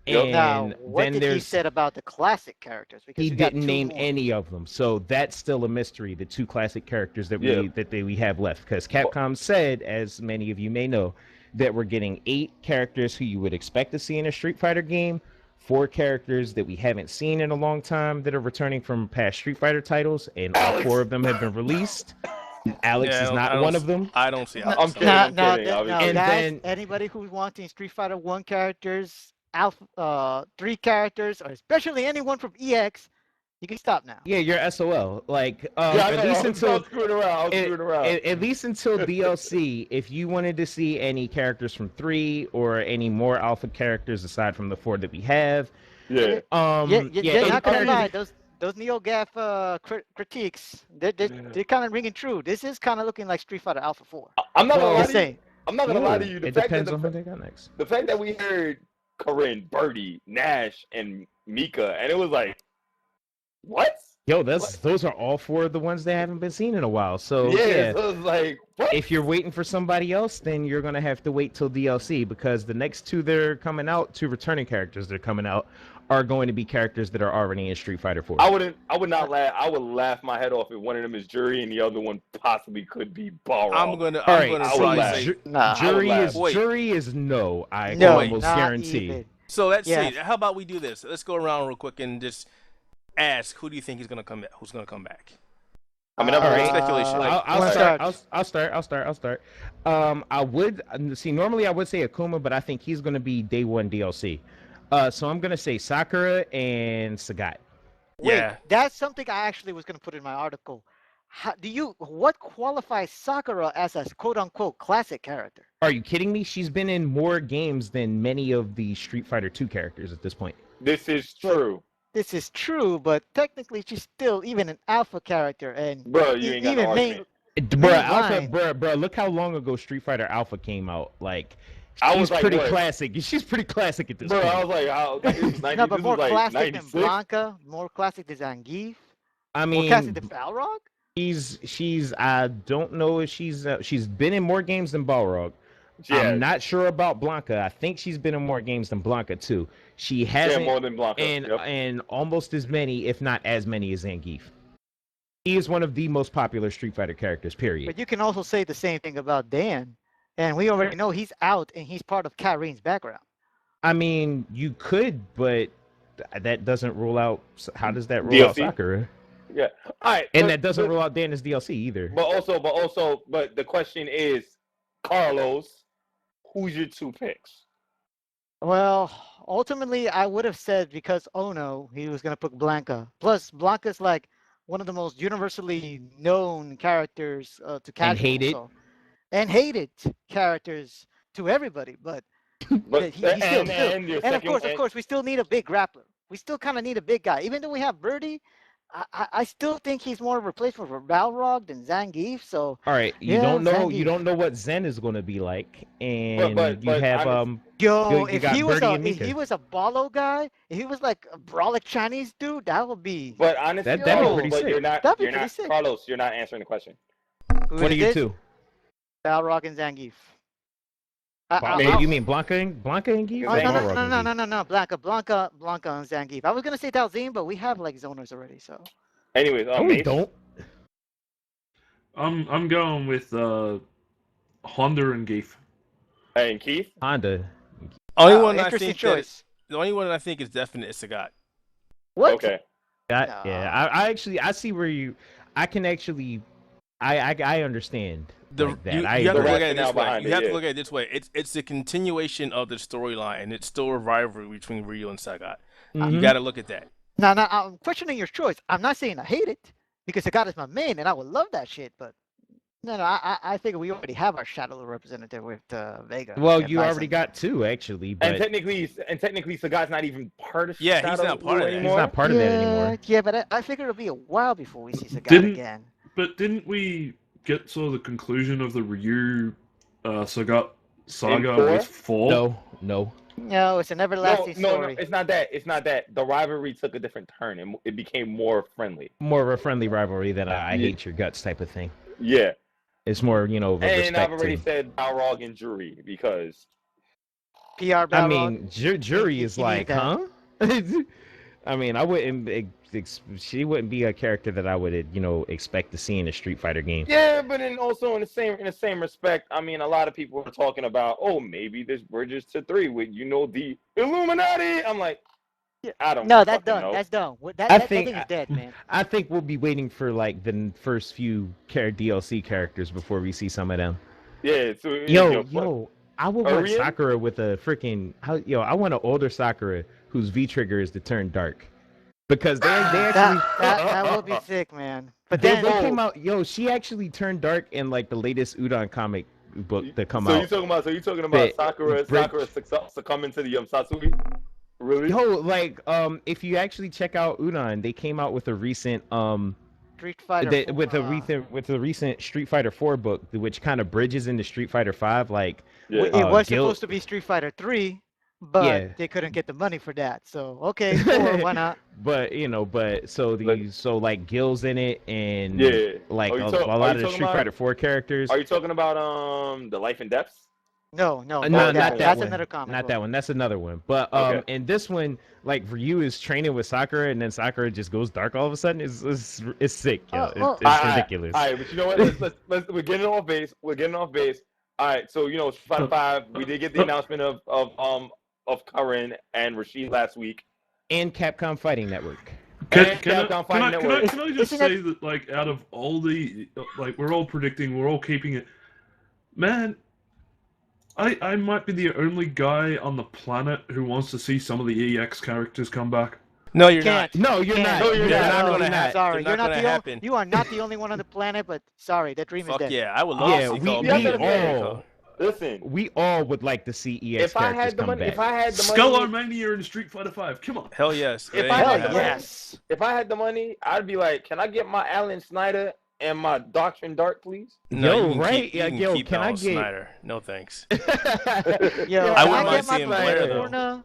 And now, what did he said about the classic characters? Because he didn't name any of them, so that's still a mystery. The 2 classic characters that we have left, because Capcom said, as many of you may know, that we're getting 8 characters who you would expect to see in a Street Fighter game, 4 characters that we haven't seen in a long time that are returning from past Street Fighter titles, and all 4 of them have been released. Alex is not one of them. I don't see Alex. I'm kidding. Then anybody who's wanting Street Fighter 1 characters, 3 characters, or especially anyone from EX, you can stop now. Yeah, you're SOL. Like, at least until DLC, if you wanted to see any characters from 3 or any more alpha characters aside from the 4 that we have, you're not gonna lie. Those NeoGAF critiques, they're kind of ringing true. This is kind of looking like Street Fighter Alpha 4. I'm not gonna lie to you. I'm not gonna lie to you. It depends on who they got next. The fact that we heard Karin, Birdie, Nash, and Mika, and it was like, what? Yo, those are all 4 of the ones that haven't been seen in a while. So so it was like, what? If you're waiting for somebody else, then you're gonna have to wait till DLC, because the next 2 that are coming out, 2 returning characters that are coming out, are going to be characters that are already in Street Fighter 4. I would not laugh. I would laugh my head off if one of them is Jury and the other one possibly could be Balrog. I'm gonna say Jury is no. I can almost guarantee. Even. So let's see. How about we do this? Let's go around real quick and just ask, who do you think is gonna come back? Who's gonna come back? I mean, speculation. I'll start. I would see. Normally, I would say Akuma, but I think he's gonna be day 1 DLC. So I'm gonna say Sakura and Sagat. Wait, that's something I actually was gonna put in my article. What qualifies Sakura as a quote-unquote classic character? Are you kidding me? She's been in more games than many of the Street Fighter 2 characters at this point. This is true. This is true, but technically she's still even an alpha character, and bro, you ain't got no argument. Bro, look how long ago Street Fighter Alpha came out. Like, she's pretty classic. She's pretty classic at this point. I was like, no, but more classic than Blanca, more classic than Zangief. I mean, more classic than Balrog. She's I don't know if she's been in more games than Balrog. I'm not sure about Blanca. I think she's been in more games than Blanca too. She hasn't more than Blanca, and almost as many, if not as many, as Zangief. He is one of the most popular Street Fighter characters, period. But you can also say the same thing about Dan, and we already know he's out and he's part of Karin's background. I mean, you could, but that doesn't rule out. How does that rule out Sakura? Yeah. All right. And that doesn't rule out Dan as DLC either. But the question is, Carlos, who's your 2 picks? Well, ultimately, I would have said, because Ono, he was going to put Blanca. Plus, Blanca's like one of the most universally known characters to casuals. And hated characters to everybody. But of course, we still need a big grappler. We still kind of need a big guy. Even though we have Birdie, I still think he's more of a replacement for Balrog than Zangief. So all right, you don't know what Zen is going to be like, and you have if he was a Balo guy, if he was like a brolic Chinese dude, that would be. But honestly, that'd be pretty sick. You're not Carlos. You're not answering the question. What are you 2? Balrog and Zangief. You mean Blanca and Zangief? No. Blanca and Zangief. I was gonna say Dalzine, but we have like zoners already. So. Anyways, we don't. I'm going with Honda and Geef. And Keith. Honda. The only one I think is definite is Sagat. What? Okay. I see where you. I can actually. I understand. You have to look at it this way. It's a continuation of the storyline, and it's still a rivalry between Ryu and Sagat. You got to look at that. Now, I'm questioning your choice. I'm not saying I hate it because Sagat is my main, and I would love that shit. But no, I figure we already have our Shadow representative with Vega. Well, you already got 2 actually, but and technically, Sagat's not even part of. Yeah, Shadow he's not part of that. anymore. He's not part of that anymore. Yeah, but I figure it'll be a while before we see Sagat again. But didn't we get sort of the conclusion of the Ryu Sagat saga with 4? No. No, it's an everlasting story. No, it's not that. It's not that. The rivalry took a different turn, and it became more friendly. More of a friendly rivalry than I hate your guts type of thing. Yeah. It's more, of and I've already said Balrog and Jury because PR Balrog. I mean, Jury is like, huh? I mean, I wouldn't. She wouldn't be a character that I would, expect to see in a Street Fighter game. Yeah, but also in the same respect, I mean, a lot of people are talking about, maybe this bridges to 3 with the Illuminati. I'm like, I don't. No, that's done. Know. That's done. I think it's dead, man. I think we'll be waiting for like the first few DLC characters before we see some of them. Yeah. So yo, I would want Sakura with a freaking. I want an older Sakura whose V trigger is to turn dark. Because they actually that will be sick, man. But they came out. She actually turned dark in like the latest Udon comic book that come out. So you talking about Sakura succumbing to the Satsuki? Really? If you actually check out Udon, they came out with a recent Street Fighter with a recent Street Fighter 4 book, which kind of bridges into Street Fighter 5. Like it was supposed to be Street Fighter 3. But they couldn't get the money for that, so okay, 4, why not? But Gil's in it, and a lot of the Street Fighter 4 characters. Are you talking about the Life and Depths? No, not that that's one. Another comic. Not that one. That's another one. But in this one, like Ryu is training with Sakura, and then Sakura just goes dark all of a sudden. It's sick, yo. It's ridiculous. All right, but you know what? We're getting off base. All right, so Street Fighter 5, we did get the announcement of Karin and Rashid last week, and Capcom Fighting Network. Can I just say that, like, out of all the, like, we're all predicting, we're all keeping it, man, I might be the only guy on the planet who wants to see some of the EX characters come back. No, you're not. No, you're not. No, you're not going to happen. Sorry, you're not the only. You are not the only one on the planet. But sorry, that dream is dead. Yeah, I would love to see Listen, we all would like to see EX characters come back. If I had the money, Skull-Mania in Street Fighter 5. Come on. Hell yes. If I had the money, I'd be like, can I get my Alan Snyder and my Doctrine Dark, please? No, can I get Snyder? No thanks. I wouldn't mind seeing Blair though.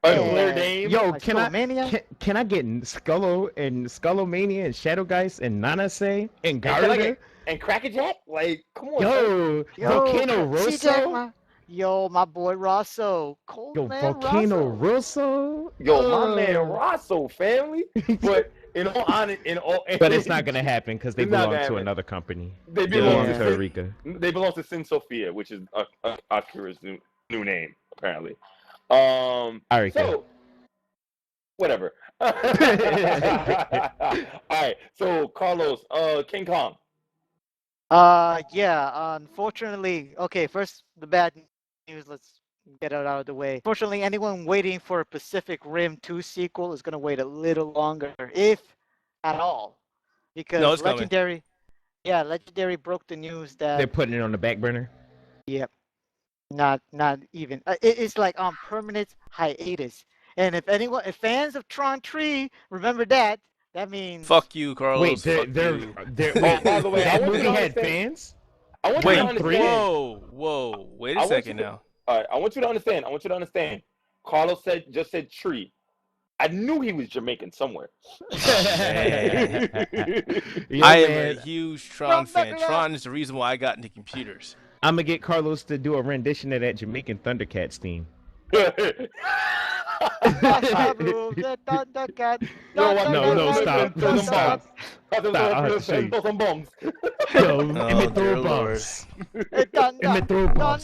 Blair Dame. Can I get Skullomania and Shadow Geist and Nanase and Garuda? And Crackerjack? Like, come on. Volcano Rosso? My boy Rosso. Volcano Rosso? My man Rosso, family. But but it's not gonna happen because they belong to another company. They belong to Eureka. They belong to Sin Sophia, which is Akira's new name, apparently. So whatever. All right. So Carlos, King Kong. Unfortunately, okay, first the bad news, let's get it out of the way. Fortunately, anyone waiting for a Pacific Rim 2 sequel is going to wait a little longer, if at all. Because Legendary broke the news that they're putting it on the back burner. Yep. Not even. It's like on permanent hiatus. And if fans of Tron 3 remember that means fuck you, Carlos. Wait, they're by the way, that movie had fans? Wait, whoa, wait a second now. All right, I want you to understand. Carlos just said tree. I knew he was Jamaican somewhere. I am a huge Tron fan. Tron is the reason why I got into computers. I'm gonna get Carlos to do a rendition of that Jamaican Thundercats theme. No, stop. Throw some bombs. Throw bombs.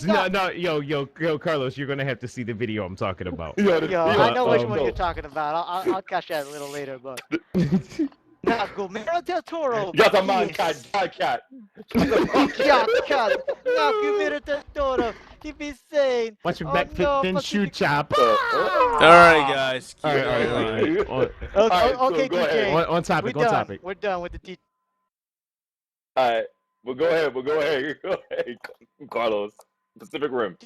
No, yo, Carlos, you're gonna have to see the video I'm talking about. I know which one you're talking about. I'll catch that a little later, but. Now, Guillermo del Toro. Got a man cat. Guillermo del Toro. Keep me sane. Watch your Oh, back no, then shoot chop. All right, guys. All right. Okay, go TJ. ahead. On topic. We're On done. topic. We're done with the TJ. All right. Well, go ahead. Go ahead, Carlos. Pacific Rim.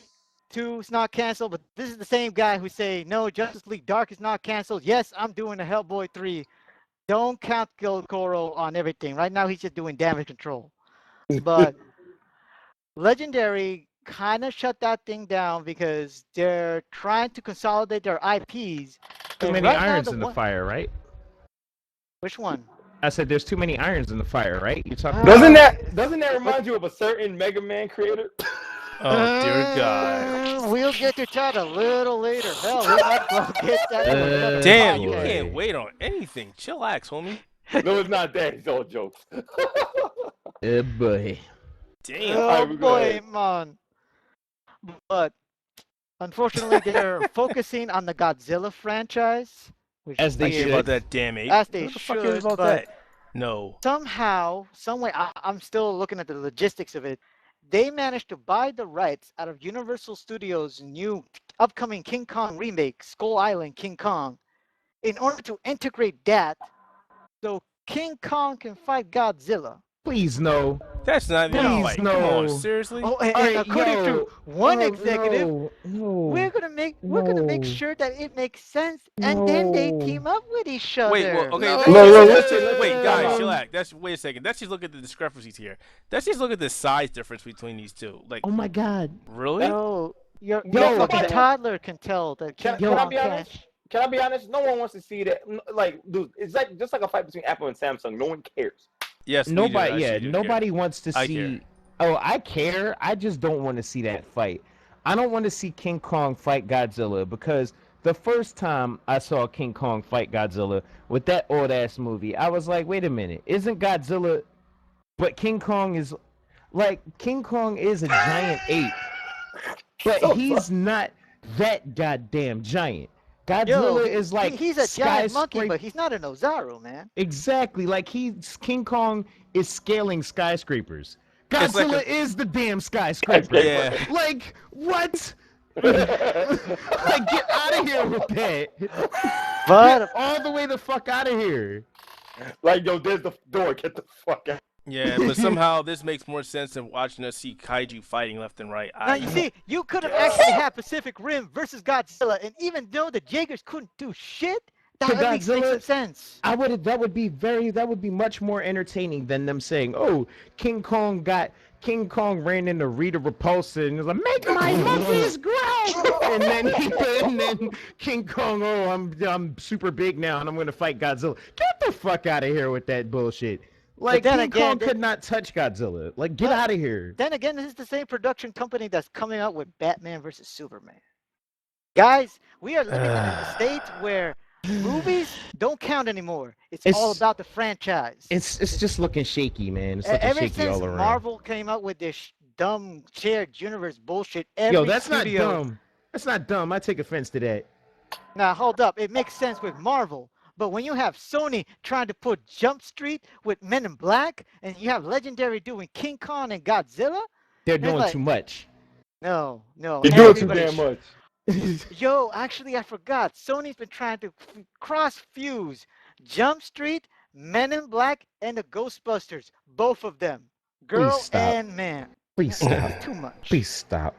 2 is not canceled, but this is the same guy who say, no, Justice League Dark is not canceled. Yes, I'm doing the Hellboy 3. Don't count Goro on everything. Right now, he's just doing damage control. But Legendary kind of shut that thing down because they're trying to consolidate their IPs. Too many irons in the fire, right? Which one? I said there's too many irons in the fire, right? You're talking. Doesn't that remind you of a certain Mega Man creator? Oh, dear God. We'll get to chat a little later. Hell, we might well get that. Damn, you can't wait on anything. Chillax, homie. No, it's not that. It's all jokes. Boy. Damn. Oh, boy, man. But, unfortunately, they're focusing on the Godzilla franchise. As they should. About that damn ape. As they what the fuck should, is about but that? No. somehow, someway, I'm still looking at the logistics of it. They managed to buy the rights out of Universal Studios' new upcoming King Kong remake, Skull Island King Kong, in order to integrate that so King Kong can fight Godzilla. Please no. That's not even Please, Come no. on, seriously? Oh, and Alright, according to one executive, no. we're gonna make sure that it makes sense, and then they team up with each other. Wait, well, okay. Wait, guys, chillax. Wait a second. Let's just look at the discrepancies here. Let's just look at the size difference between these two. Like, Oh my God. really? No, your Yo, fucking okay. toddler can tell that King Can I Kong be honest? Can I be honest? No one wants to see that. Like, dude, it's like just like a fight between Apple and Samsung. No one cares. Yes. we Nobody. do. I Yeah. actually do Nobody care. wants to I see. care. Oh, I care. I just don't want to see that fight. I don't want to see King Kong fight Godzilla because the first time I saw King Kong fight Godzilla with that old ass movie, I was like, wait a minute, isn't Godzilla? But King Kong is a giant ape, but he's not that goddamn giant. Godzilla is like he's a giant monkey, skyscraper- but he's not an Ozaru, man. Exactly, like King Kong is scaling skyscrapers. It's like Godzilla is the damn skyscraper. Yeah. Like what? Like get out of here with that. But Get all the way the fuck out of here. Like, yo, there's the door. Get the fuck out. Yeah, but somehow this makes more sense than watching us see kaiju fighting left and right. now you see, you could have actually had Pacific Rim versus Godzilla, and even though the Jaegers couldn't do shit, that makes some sense. That would be much more entertaining than them saying, "Oh, King Kong ran into Rita Repulsa and was like, make my monkeys grow," and then King Kong, oh, I'm super big now and I'm gonna fight Godzilla. Get the fuck out of here with that bullshit. Like King Kong could not touch Godzilla. Like get out of here. Then again, this is the same production company that's coming out with Batman versus Superman. Guys, we are living in a state where movies don't count anymore. It's all about the franchise. It's just looking shaky, man. It's looking Ever shaky since all around. Marvel came out with this dumb shared universe bullshit, Yo, that's not dumb. That's not dumb. I take offense to that. Now hold up, it makes sense with Marvel. But when you have Sony trying to put Jump Street with Men in Black, and you have Legendary doing King Kong and Godzilla, they're doing too much. No. You're doing too damn much. Yo, actually, I forgot. Sony's been trying to cross-fuse Jump Street, Men in Black, and the Ghostbusters. Both of them. Girl and man. Please stop. Too much. Please stop.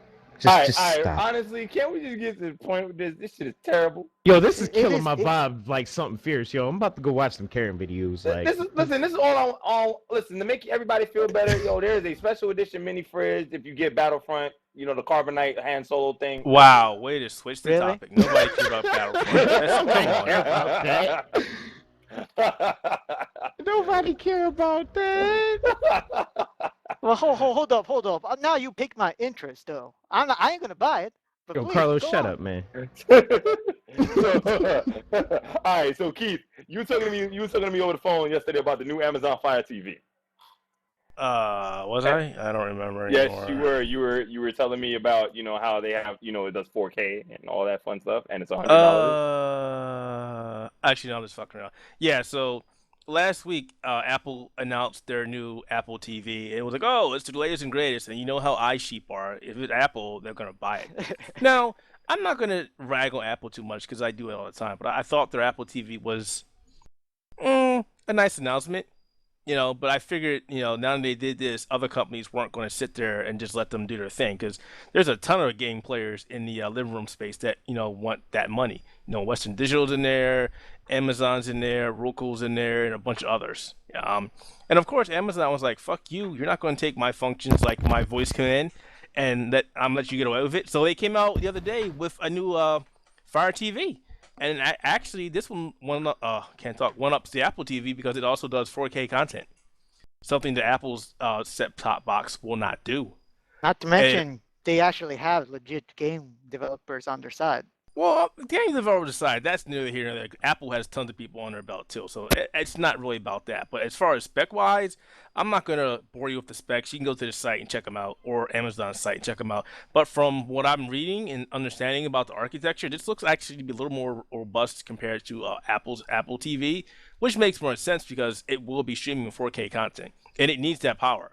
All right, stop. honestly, can't we just get to the point with this? This shit is terrible. Yo, this is killing my vibe like something fierce. Yo, I'm about to go watch some Karin videos. Like, This is all listen, to make everybody feel better, yo, there is a special edition mini fridge if you get Battlefront, you know, the Carbonite Han Solo thing. Wow, way to switch the topic. Nobody cares about Battlefront. Come on. Nobody care about that. Well, hold up. Now you piqued my interest, though. I ain't gonna buy it. But Yo, please, Carlos, go shut on. up, man. All right, so Keith, you were talking to me over the phone yesterday about the new Amazon Fire TV. Was I? I don't remember anymore. Yes, you were telling me about, you know, how they have, you know, it does 4K and all that fun stuff, and it's $100. Actually, no, I'm just fucking around. Yeah, so last week, Apple announced their new Apple TV. It was like, oh, it's the latest and greatest. And you know how iSheep are. If it's Apple, they're going to buy it. Now, I'm not going to rag on Apple too much because I do it all the time. But I thought their Apple TV was a nice announcement. But I figured, now that they did this, other companies weren't going to sit there and just let them do their thing because there's a ton of game players in the living room space that, want that money. Western Digital's in there, Amazon's in there, Roku's in there, and a bunch of others. And of course, Amazon was like, fuck you, you're not going to take my functions like my voice command and I'm let you get away with it. So they came out the other day with a new Fire TV. And actually, this one one-ups the Apple TV because it also does 4K content, something that Apple's set-top box will not do. Not to mention, they actually have legit game developers on their side. Well, game developers aside, that's neither here nor there. Apple has tons of people on their belt too, so it's not really about that. But as far as spec-wise, I'm not going to bore you with the specs. You can go to the site and check them out, or Amazon's site and check them out. But from what I'm reading and understanding about the architecture, this looks actually to be a little more robust compared to Apple's Apple TV, which makes more sense because it will be streaming 4K content, and it needs that power.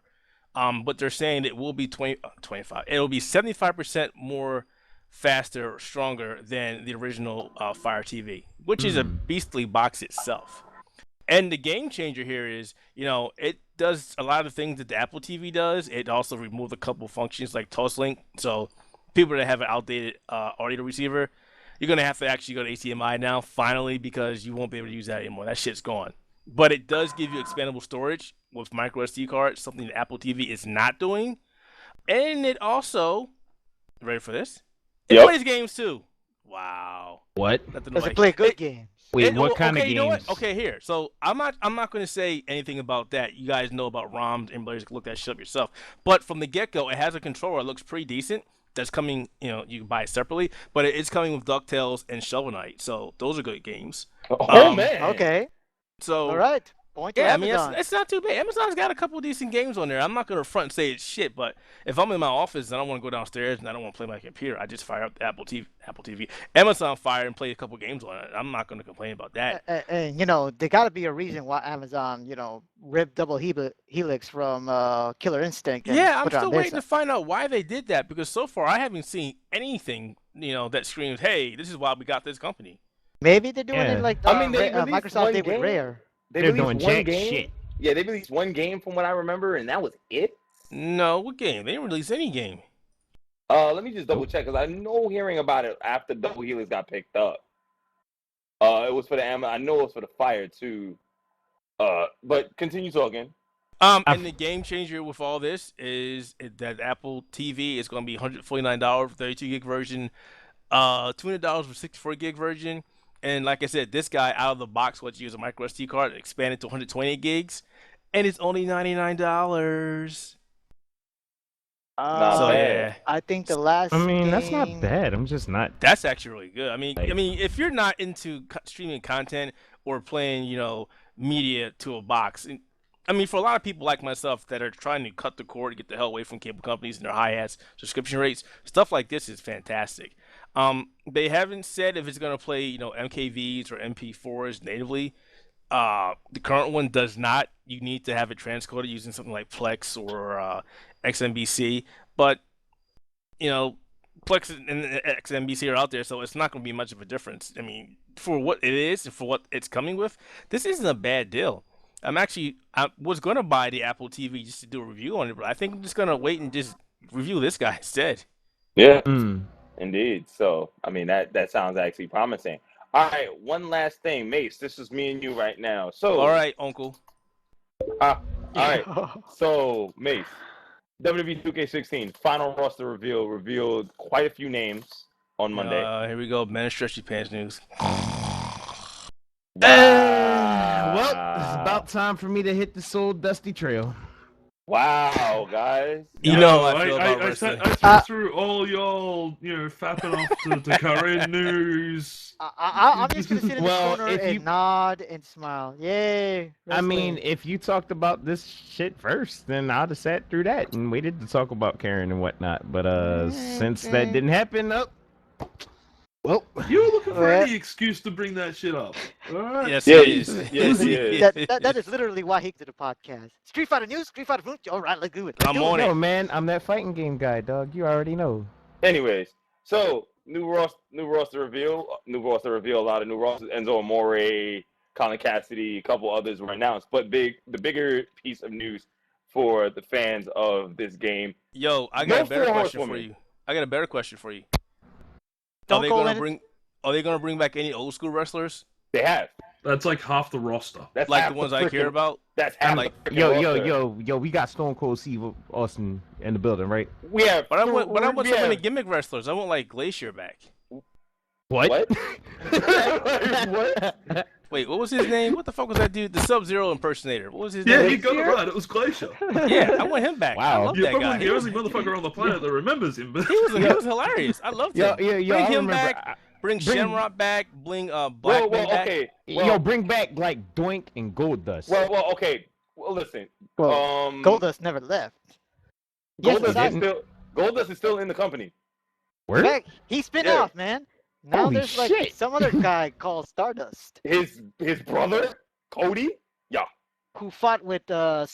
But they're saying it will be 25. It will be 75% more faster or stronger than the original Fire TV, which is a beastly box itself. And the game changer here is, it does a lot of things that the Apple TV does. It also removed a couple functions like Toslink. So people that have an outdated audio receiver, you're going to have to actually go to HDMI now, finally, because you won't be able to use that anymore. That shit's gone. But it does give you expandable storage with micro SD cards, something that Apple TV is not doing. And it also, ready for this? It plays games too. Wow. What? Does it play good games? Wait, what kind of games? You know what? Okay, here. So I'm not going to say anything about that. You guys know about ROMs and players can look that shit up yourself. But from the get-go, it has a controller that looks pretty decent. That's coming, you can buy it separately, but it's coming with DuckTales and Shovel Knight. So those are good games. Oh man. Okay. So all right. Point to Amazon. It's not too bad. Amazon's got a couple of decent games on there. I'm not going to front and say it's shit, but if I'm in my office and I don't want to go downstairs and I don't want to play my computer, I just fire up the Apple TV. Amazon Fire and play a couple games on it. I'm not going to complain about that. And there got to be a reason why Amazon, ripped Double Helix from Killer Instinct. And I'm still waiting to find out why they did that because so far I haven't seen anything, that screams, hey, this is why we got this company. Maybe they're doing it like Microsoft did with Rare. They're doing jack shit. Yeah, they released one game from what I remember, and that was it. No, what game? They didn't release any game. Let me just double check because I know hearing about it after Double Helix got picked up. It was for the Amazon. I know it was for the Fire too. But continue talking. And the game changer with all this is that Apple TV is going to be $149 for 32 gig version, $200 for 64 gig version. And like I said, this guy out of the box lets you use a micro SD card, expanded to 128 gigs, and it's only $99. Yeah. I think the last. that's not bad. I'm just not. That's actually really good. I mean, if you're not into streaming content or playing, media to a box, for a lot of people like myself that are trying to cut the cord to get the hell away from cable companies and their high-ass subscription rates, stuff like this is fantastic. They haven't said if it's going to play, MKVs or MP4s natively. The current one does not. You need to have it transcoded using something like Plex or XMBC. But, Plex and XMBC are out there, so it's not going to be much of a difference. For what it is and for what it's coming with, this isn't a bad deal. I was going to buy the Apple TV just to do a review on it, but I think I'm just going to wait and just review this guy instead. Yeah. Indeed. So, that sounds actually promising. All right, one last thing. Mace, this is me and you right now. So, all right, Uncle. All right. So, Mace, WWE 2K16 final roster revealed quite a few names on Monday. Here we go. Man, stretchy pants news. Well, it's about time for me to hit the soul dusty trail. Wow, guys. I sat through all y'all, fapping off the Karin news. I'm just going to sit in the corner and nod and smile. Yay. Wrestling. If you talked about this shit first, then I'd have sat through that and waited to talk about Karin and whatnot. But since that didn't happen, Well, you're looking for any excuse to bring that shit up. All right? Yes, he is. Yes, he is. That is literally why he did the podcast. Street Fighter news, Street Fighter news. All right, let's do it. I'm on it. No, man, I'm that fighting game guy, dog. You already know. Anyways, so new roster reveal. A lot of new rosters. Enzo Amore, Colin Cassidy, a couple others were announced. But the bigger piece of news for the fans of this game. Yo, I got a better question for you. I got a better question for you. Are they gonna bring back any old school wrestlers? They have. That's like half the roster. That's like the ones I care about. That's half like yo. We got Stone Cold Steve Austin in the building, right? We have. But I want so many gimmick wrestlers. I want like Glacier back. What? What? Wait, what was his name? What the fuck was that dude? The Sub-Zero impersonator. What was his Yeah, name? he got it right. It was Glacier. Yeah, I want him back. Wow. I love You're that guy. probably the only motherfucker on the planet that remembers him. But He was hilarious. I loved him. Bring him back. Bring Shamrock back. Bring Blackman back. Okay. Yo, bring back like Doink and Goldust. Well, okay. Well, listen. Goldust never left. Goldust is still in the company. Where? Heck, he spin off, man. Now Holy there's like shit. some other guy called Stardust His brother, Cody? Yeah. who fought with the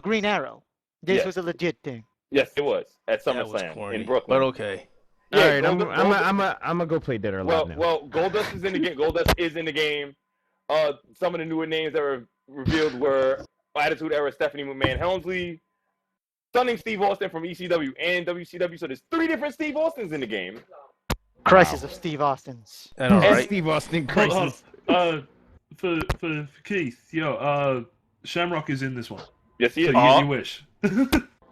Green Arrow. This was a legit thing. Yes, it was at That was SummerSlam corny, in Brooklyn. but okay. All right, I'm gonna go play Dead or Alive now. Well, Goldust is in the game. Goldust is in the game. Some of the newer names that were revealed were Attitude Era Stephanie McMahon Helmsley, Stunning Steve Austin from ECW and WCW. So there's 3 different Steve Austins in the game. Crisis of Steve Austin's. I know, And right? Steve Austin Hold crisis. on. For Keith, Shamrock is in this one. Yes, he So is. use your wish.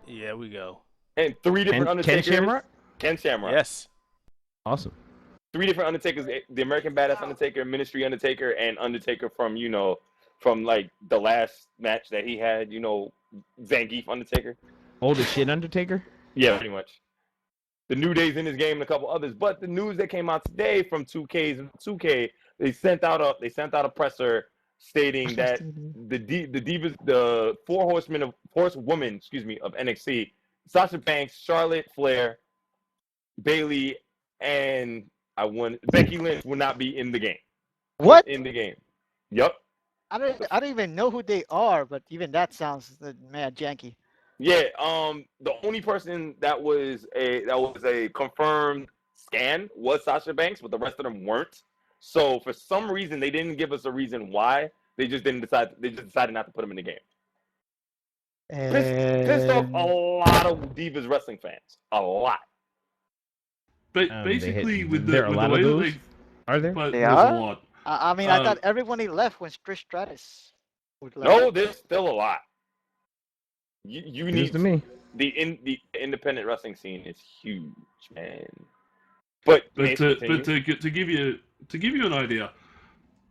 Yeah, we go. And 3 different Undertakers. Ken Shamrock? Ken Shamrock. Yes. Awesome. 3 different Undertakers: the American Badass Undertaker, Ministry Undertaker, and Undertaker from like the last match that he had. Zangief Undertaker. Old as shit Undertaker? Yeah, pretty much. The New Day's in this game and a couple others. But the news that came out today from 2K, they sent out a presser stating that the 4 horsewomen of NXT, Sasha Banks, Charlotte Flair, Bayley, and Becky Lynch will not be in the game. What? In the game. Yep. I don't even know who they are, but even that sounds mad janky. Yeah, the only person that was a confirmed scan was Sasha Banks, but the rest of them weren't. So for some reason, they didn't give us a reason why. They just decided not to put them in the game. Pissed off a lot of Divas wrestling fans. A lot. But basically, with the there are a lot way of that those? Are there? but They there's are? a lot. I mean, I thought everyone he left when Trish Stratus would left. No, there's still a lot. You News need to me. the independent wrestling scene is huge, man. But to give you an idea,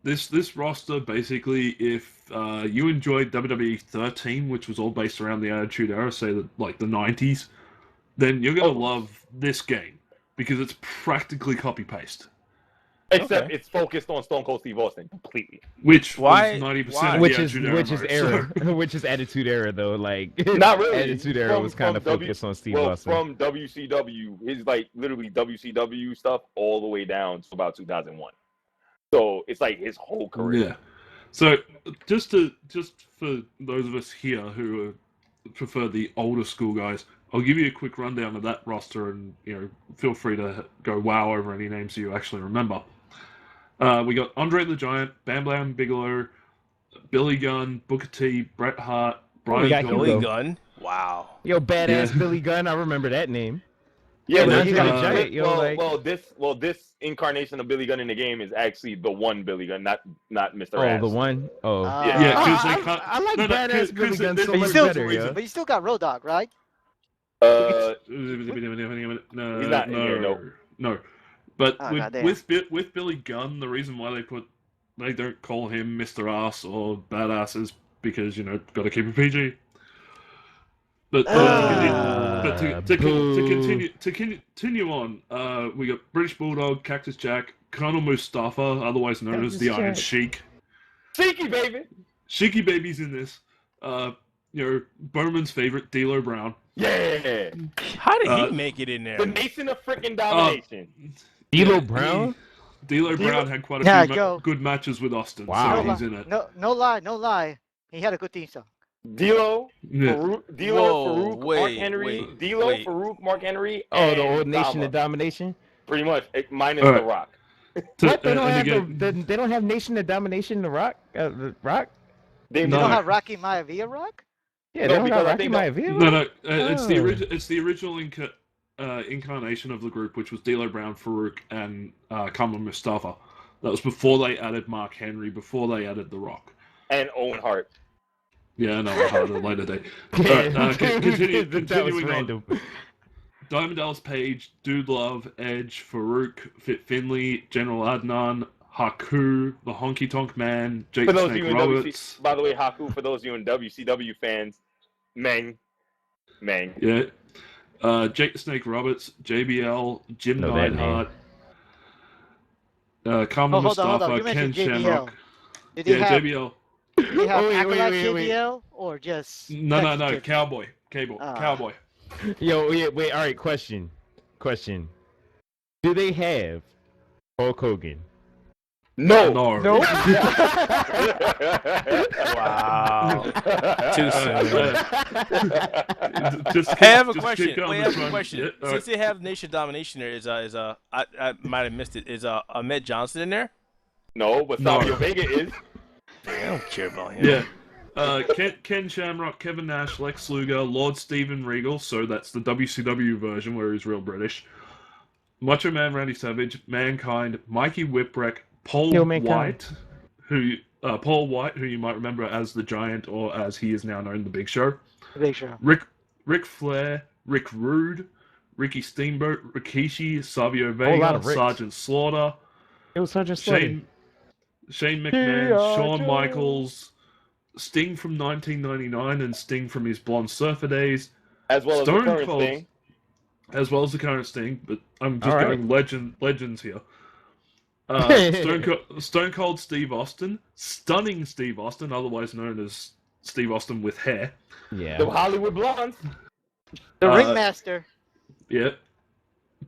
this roster basically, if you enjoyed WWE 13, which was all based around the Attitude Era, say like the 90s, then you're gonna love this game because it's practically copy paste. Except it's focused on Stone Cold Steve Austin completely. Which Why? was 90% of Which the is Attitude Era. which is Attitude Era though. Like Not really. Attitude Era was kind of focused on Steve Austin. From WCW, his like literally WCW stuff all the way down to about 2001. So it's like his whole career. Yeah. So just for those of us here who prefer the older school guys, I'll give you a quick rundown of that roster, and feel free to go wow over any names you actually remember. We got Andre the Giant, Bam Bam Bigelow, Billy Gunn, Booker T, Bret Hart, Brian Billy Gunn. Wow. Yo, badass Billy Gunn. I remember that name. Yeah, but but Giant, this incarnation of Billy Gunn in the game is actually the one Billy Gunn, not Mr. Oh, Ass. the one? Oh. I like badass Billy Gunn so But much you better, yo. But you still got Road Dogg, right? He's No. not in here, no. But goddamn. with Billy Gunn, the reason why they don't call him Mr. Ass or Badass is because got to keep it PG. But to continue on, we got British Bulldog, Cactus Jack, Colonel Mustafa, otherwise known as the Iron Sheik. Cheeky baby. Sheiky Baby's in this. Bowman's favorite, D'Lo Brown. Yeah. How did he make it in there? The nation of freaking domination. D'Lo Brown? D'Lo Brown had quite a few good matches with Austin, wow. so he's in it. No lie. He had a good theme song. D'Lo, Farouk, Mark Henry, Farouk, Mark Henry. Oh, the old Nation of Domination? Pretty much, minus The Rock. What? They don't have Nation of Domination, The Rock? The Rock? They don't have Rocky Maivia Rock? Yeah, they don't have Rocky Maivia Rock? No. It's the original incarnation of the group, which was D'Lo Brown, Farouk, and Kamal Mustafa. That was before they added Mark Henry, before they added The Rock. And Owen Hart. Yeah, no, Owen Hart at a later date. Continuing on. Diamond Dallas Page, Dude Love, Edge, Farouk, Fit Finley, General Adnan, Haku, the Honky Tonk Man, Jake Snake Roberts. By the way, Haku, for those of you in WCW fans, Meng. Yeah. Jake the Snake Roberts, JBL, Jim Neidhart, Kamal Mustafa, Ken Shamrock. Did he have JBL. Did he have Acolyte JBL or just No, Cowboy. Cowboy. Yo, wait, all right, question. Do they have Hulk Hogan? No. Wow. Too soon. I have a question. Since they have Nation Domination there, I might have missed it. Is Ahmed Johnson in there? No, but Savio Vega is. I don't care about him. Yeah. Ken Shamrock, Kevin Nash, Lex Luger, Lord Steven Regal, so that's the WCW version where he's real British. Macho Man Randy Savage, Mankind, Mikey Whipwreck, Paul White, who you might remember as the Giant or as he is now known, the Big Show. Ric Flair, Rick Rude, Ricky Steamboat, Rikishi, Savio Vega, Sergeant Slaughter. It was Sergeant Slaughter. Shane McMahon, Shawn Michaels, Sting from 1999 and Sting from his Blonde Surfer days, as well as the current Sting. As well as the current Sting, but I'm just going legends here. Stone Cold Steve Austin, Stunning Steve Austin, otherwise known as Steve Austin with hair. Yeah. The Hollywood Blondes. The Ringmaster. Yeah.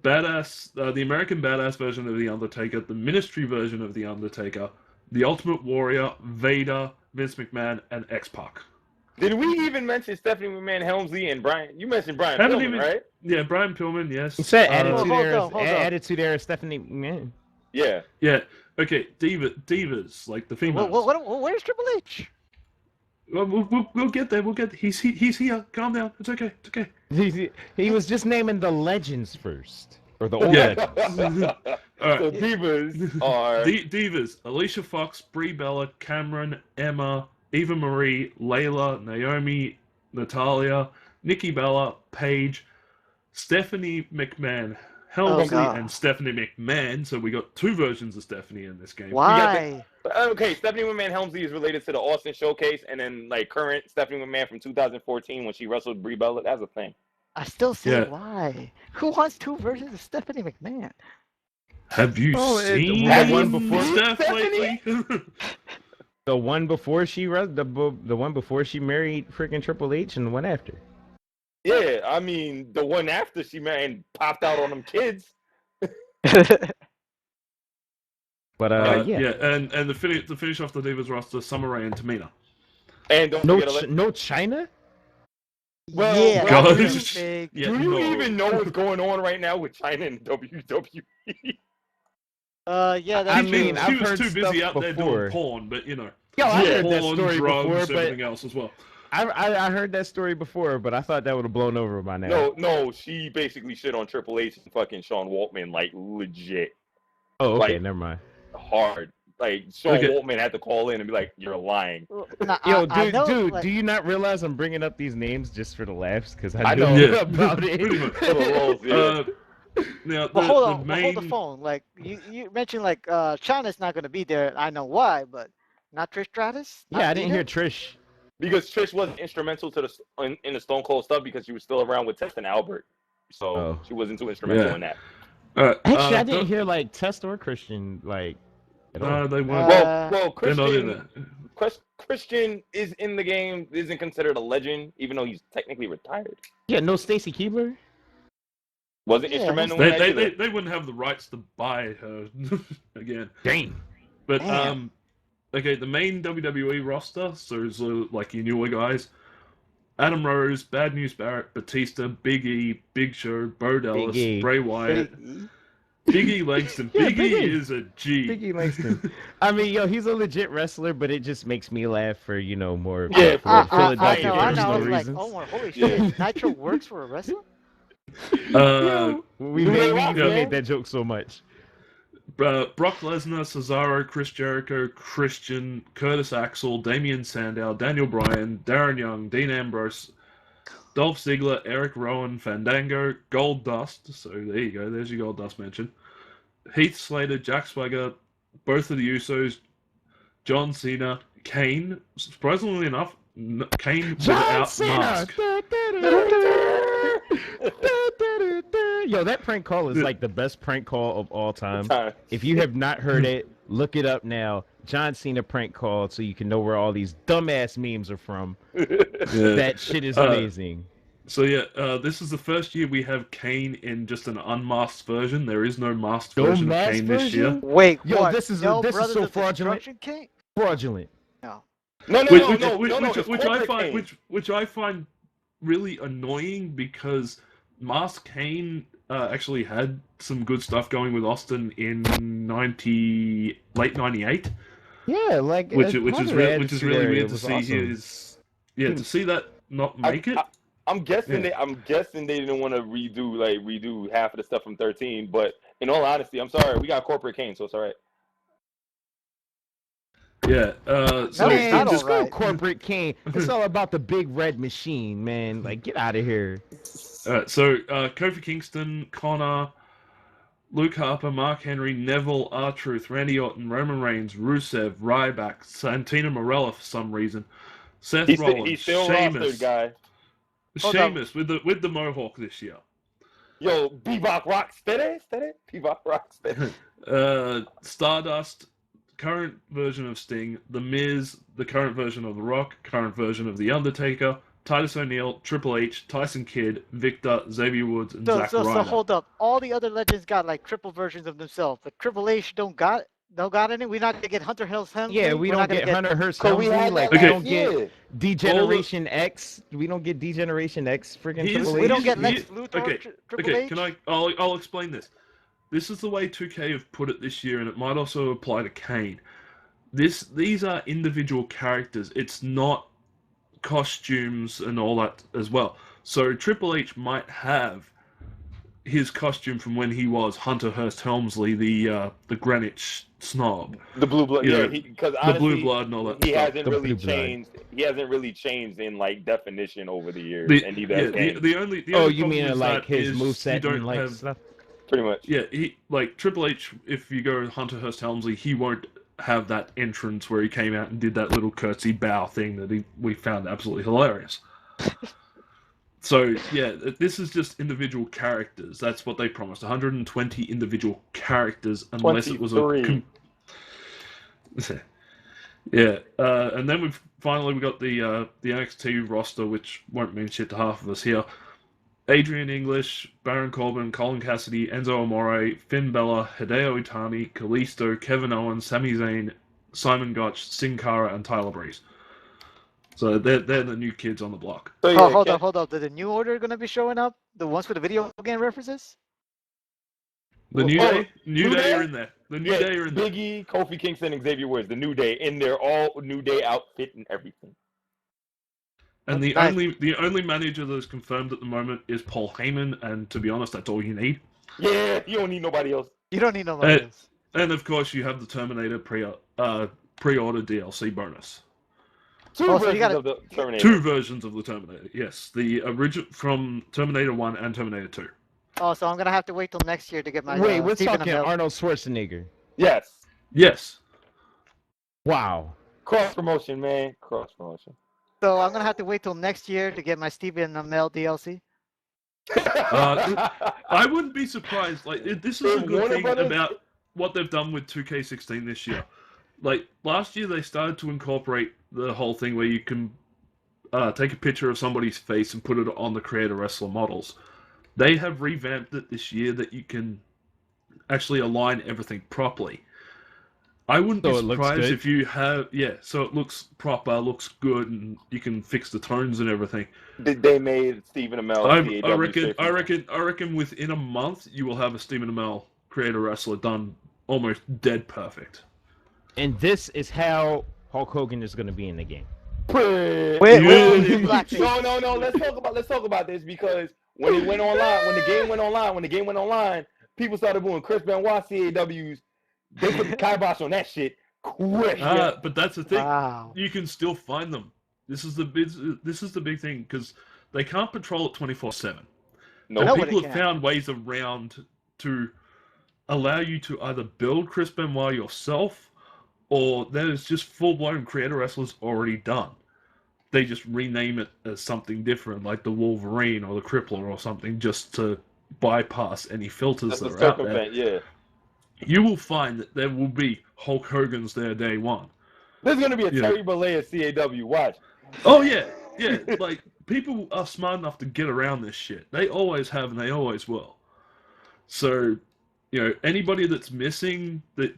Badass, the American Badass version of The Undertaker, the Ministry version of The Undertaker, The Ultimate Warrior, Vader, Vince McMahon, and X-Pac. Did we even mention Stephanie McMahon, Helmsley, and Brian? You mentioned Brian Pillman, right? Yeah, Brian Pillman, yes. You said Attitude Era, Stephanie McMahon. Yeah. Yeah. Okay, divas, like the females. Where's Triple H? We'll get there. He's here. Calm down. It's okay. He was just naming the legends first, or the old legends. All right. So divas are divas: Alicia Fox, Brie Bella, Cameron, Emma, Eva Marie, Layla, Naomi, Natalia, Nikki Bella, Paige, Stephanie McMahon, Helmsley, and Stephanie McMahon. So we got two versions of Stephanie in this game. Why? Okay, Stephanie McMahon Helmsley is related to the Austin Showcase, and then like current Stephanie McMahon from 2014 when she wrestled Brie Bella. That's a thing. I still say why. Who wants two versions of Stephanie McMahon? Have you seen the one before Steph lately? The one before she the one before she married freaking Triple H, and the one after. Yeah, I mean the one after she married and popped out on them kids. But and the finish off the Divas roster, Summer Rae and Tamina. And don't forget no China. Well, yeah, do you even know what's going on right now with China and WWE? She was too busy out there doing porn, but you know. Yo, I heard that story drugs, before, but everything else as well. I heard that story before, but I thought that would have blown over by now. No, she basically shit on Triple H and fucking Sean Waltman, like legit. Oh, okay, never mind. Hard. Like Sean Waltman had to call in and be like, "You're lying." Yo, dude, do you not realize I'm bringing up these names just for the laughs? Because I know about it. Now, hold the phone. Like you mentioned, like China's not going to be there. I know why, but not Trish Stratus. Yeah, I didn't hear Trish. Because Trish wasn't instrumental to in the Stone Cold stuff because she was still around with Test and Albert, so she wasn't too instrumental in that. Actually, I didn't hear like Test or Christian like. They weren't. Well, Christian is in the game. Isn't considered a legend, even though he's technically retired. Yeah, no Stacy Keibler. Was it instrumental in that shit? They wouldn't have the rights to buy her again. Dang. But okay, the main WWE roster, so it's like your newer guys: Adam Rose, Bad News Barrett, Batista, Big E, Big Show, Bo Dallas, Bray Wyatt, Big E Langston. Big E is a G. Big E Langston. I mean, yo, he's a legit wrestler, but it just makes me laugh for more. I Philadelphia know. I was reasons. like, oh my, holy shit! Nitro works for a wrestler. We made that joke so much. Brock Lesnar, Cesaro, Chris Jericho, Christian, Curtis Axel, Damian Sandow, Daniel Bryan, Darren Young, Dean Ambrose, Dolph Ziggler, Eric Rowan, Fandango, Goldust. So there you go. There's your Goldust mention. Heath Slater, Jack Swagger, both of the Usos, John Cena, Kane. Surprisingly enough, Kane without mask. Yo, that prank call is like the best prank call of all time. If you have not heard it, look it up now. John Cena prank call, so you can know where all these dumbass memes are from. That shit is amazing. So yeah, this is the first year we have Kane in just an unmasked version. There is no masked version of Kane this year. Wait, yo, what? this is so fraudulent. Fraudulent. No. Which I find really annoying, because Masked Kane actually had some good stuff going with Austin in late '98. Yeah, like which is really weird to see awesome. To see that not make it. I'm guessing they didn't want to redo half of the stuff from 13. But in all honesty, I'm sorry, we got corporate Kane, so it's all right. Yeah, so just go corporate Kane. It's all about the big red machine, man. Like, get out of here. So Kofi Kingston, Connor, Luke Harper, Mark Henry, Neville, R-Truth, Randy Orton, Roman Reigns, Rusev, Ryback, Santino Marella for some reason, Seth Rollins, he's still rostered, guy. Sheamus with the Mohawk this year. Yo, Bebop Rocksteady, Bebop Rocksteady. Stardust, current version of Sting, The Miz, the current version of The Rock, current version of The Undertaker, Titus O'Neil, Triple H, Tyson Kidd, Victor, Xavier Woods, and Zack Ryder. So hold up. All the other legends got like triple versions of themselves, but Triple H don't got any. We're not gonna get Hunter Hearst Helmsley. Yeah, we don't get Hunter Hearst Helmsley. Like, we don't get D-Generation X. We don't get D-Generation X. Freaking Triple H. We don't get Lex Luthor. Triple H. Can I'll explain this. This is the way 2K have put it this year, and it might also apply to Kane. These are individual characters. It's not costumes and all that as well. So Triple H might have his costume from when he was Hunter Hearst Helmsley, the Greenwich snob, the blue blood, because the blue blood and all that. He hasn't really changed. He hasn't really changed in like definition over the years. The only you mean like his moveset and like stuff? Pretty much. Yeah, he like Triple H. If you go Hunter Hearst Helmsley, he won't have that entrance where he came out and did that little curtsy bow thing that we found absolutely hilarious. So yeah, this is just individual characters. That's what they promised: 120 individual characters, unless 23. It was a. Yeah, and then we got the NXT roster, which won't mean shit to half of us here. Adrian English, Baron Corbin, Colin Cassidy, Enzo Amore, Finn Bella, Hideo Itami, Kalisto, Kevin Owens, Sami Zayn, Simon Gotch, Sin Cara, and Tyler Breeze. So they're the new kids on the block. So, yeah, hold up. Is the New Order going to be showing up? The ones with the video game references? The New Day are in there. The New Day are in there. Big E, Kofi Kingston, and Xavier Woods. The New Day in their all New Day outfit and everything. And the only manager that is confirmed at the moment is Paul Heyman, and to be honest, that's all you need. Yeah, you don't need nobody else. You don't need nobody else. And of course, you have the Terminator pre-order DLC bonus. Two versions of the Terminator. Two versions of the Terminator. Yes, the original from Terminator 1 and Terminator 2. Oh, so I'm gonna have to wait till next year to get my. Wait, we're talking Arnold Schwarzenegger. Yes. Wow. Cross promotion, man. Cross promotion. So I'm gonna have to wait till next year to get my Stephen Amell DLC. I wouldn't be surprised. Like, this is a good thing about what they've done with 2K16 this year. Like, last year they started to incorporate the whole thing where you can take a picture of somebody's face and put it on the Creator Wrestler models. They have revamped it this year that you can actually align everything properly. I wouldn't be surprised if you have, so it looks proper, looks good, and you can fix the tones and everything. They made Stephen Amell. I reckon within a month you will have a Stephen Amell creator wrestler done almost dead perfect. And this is how Hulk Hogan is going to be in the game. No. Let's talk about this, because when it went online, when the game went online, people started doing Chris Benoit CAWs. They put the kibosh on that shit quick. But that's the thing. Wow. You can still find them. This is the big thing, because they can't patrol it 24/7. No, people have found ways around to allow you to either build Chris Benoit yourself, or there's just full-blown creator wrestlers already done. They just rename it as something different, like the Wolverine or the Crippler or something, just to bypass any filters that are out there. Yeah. You will find that there will be Hulk Hogan's there day one. There's going to be a Terry Bollea CAW. Watch. Oh, yeah. Yeah. Like, people are smart enough to get around this shit. They always have, and they always will. So, anybody that's missing that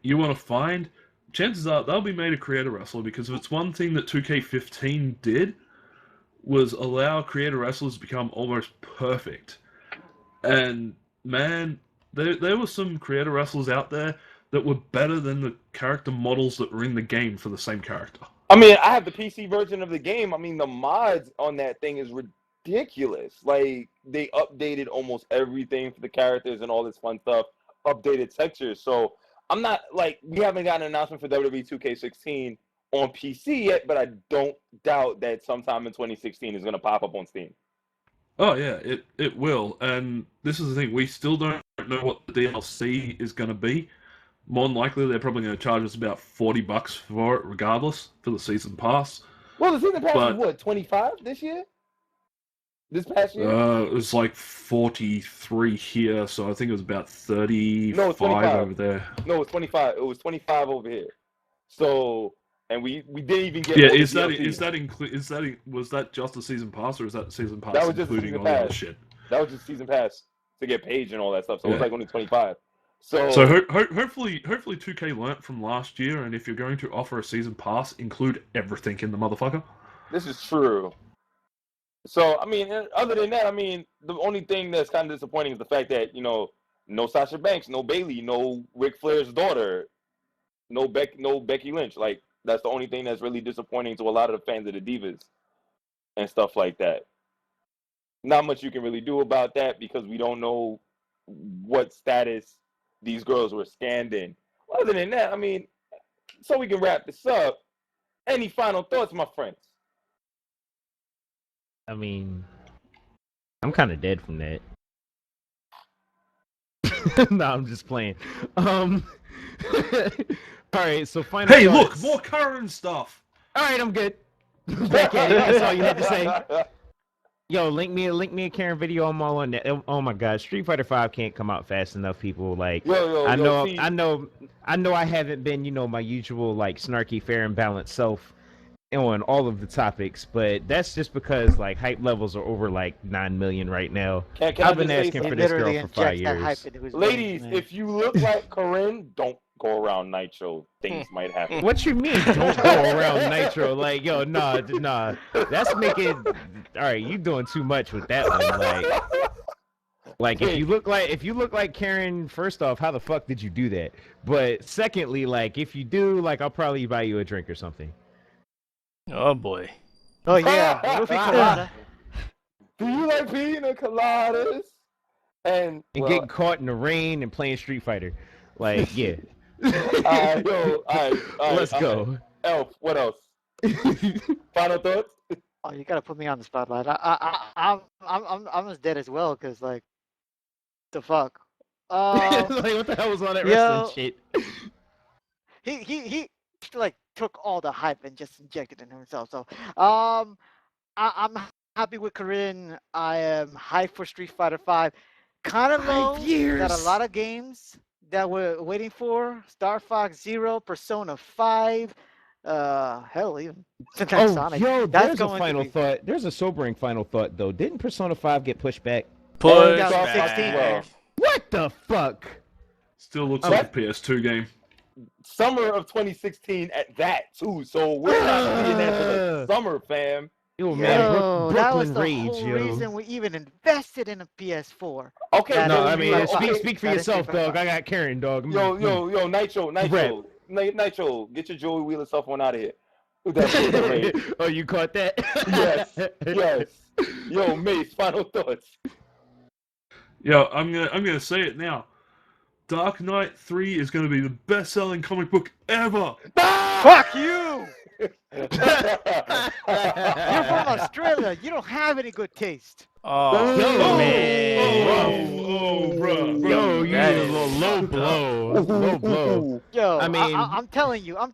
you want to find, chances are they'll be made a creator wrestler, because if it's one thing that 2K15 did was allow creator wrestlers to become almost perfect. And, man, there were some creator wrestlers out there that were better than the character models that were in the game for the same character. I mean, I have the PC version of the game. I mean, the mods on that thing is ridiculous. Like, they updated almost everything for the characters and all this fun stuff, updated textures. So, I'm not, we haven't gotten an announcement for WWE 2K16 on PC yet, but I don't doubt that sometime in 2016 is going to pop up on Steam. Oh, yeah, it will. And this is the thing, we still don't know what the DLC is going to be. More than likely, they're probably going to charge us about $40 for it, regardless, for the season pass. Well, the season pass is what, 25 this year? This past year? It was like 43 here, so I think it was about 35 over there. No, it was 25. It was 25 over here. So, and we didn't even get. Yeah, was that just the season pass, or is that the season pass that was just including season all pass. the other shit? That was just season pass to get page and all that stuff. So it was like only 25. So hopefully 2K learnt from last year, and if you're going to offer a season pass, include everything in the motherfucker. This is true. So, I mean, other than that, I mean, the only thing that's kind of disappointing is the fact that, no Sasha Banks, no Bayley, no Ric Flair's daughter, no Becky Lynch. Like, that's the only thing that's really disappointing to a lot of the fans of the Divas and stuff like that. Not much you can really do about that, because we don't know what status these girls were scanned in. Other than that, I mean, so we can wrap this up. Any final thoughts, my friends? I mean, I'm kind of dead from that. No, I'm just playing. All right, so final thoughts. Look, more Karin stuff. All right, I'm good. Back at it. That's all you had to say. Yo, link me a Karin video. I'm all on that. Oh my God, Street Fighter V can't come out fast enough. People I know I haven't been my usual snarky, fair and balanced self on all of the topics, but that's just because hype levels are over 9 million right now. I've been asking for this girl for 5 years. Ladies, if you look like Karin, don't go around Nitro. Things might happen. What you mean don't go around Nitro? Nah. That's making all right. You doing too much with that one. If you look like Karin, first off, how the fuck did you do that? But secondly, if you do, I'll probably buy you a drink or something. Oh boy. Oh yeah. Rupee colada. Do you like pina coladas? And getting caught in the rain and playing Street Fighter. Yeah. All right. Let's go. Elf, what else? Final thoughts? Oh, you gotta put me on the spotlight. I'm as dead as well, cause the fuck. What the hell was all that wrestling shit? He took all the hype and just injected it in himself. So I'm happy with Karin. I am hyped for Street Fighter V. Kind of low that a lot of games that we're waiting for, Star Fox Zero, Persona 5, hell, even Sonic. Yo, there's a final thought. There's a sobering final thought though. Didn't Persona 5 get pushed back? Push 2016. back. What the fuck? Still looks like a PS2 game. Summer of 2016 at that too. So we're not seeing that for the summer, fam. Yo, man, Yo, that was Brooklyn the Rage, whole yo. reason we even invested in a PS4. Okay, That No, is I mean, right. speak for That is yourself, right. dog. I got Karen, dog. Yo, Nitro, get your Joey Wheeler stuff on out of here. That's great. Oh, you caught that? Yes. Yo, Mace, final thoughts. Yo, I'm gonna say it now. Dark Knight 3 is gonna be the best-selling comic book ever. Fuck you! You're from Australia. You don't have any good taste. Oh, Yo, man. Bro. Yo, you need a little low blow. Low blow. Yo, I mean- I'm telling you. I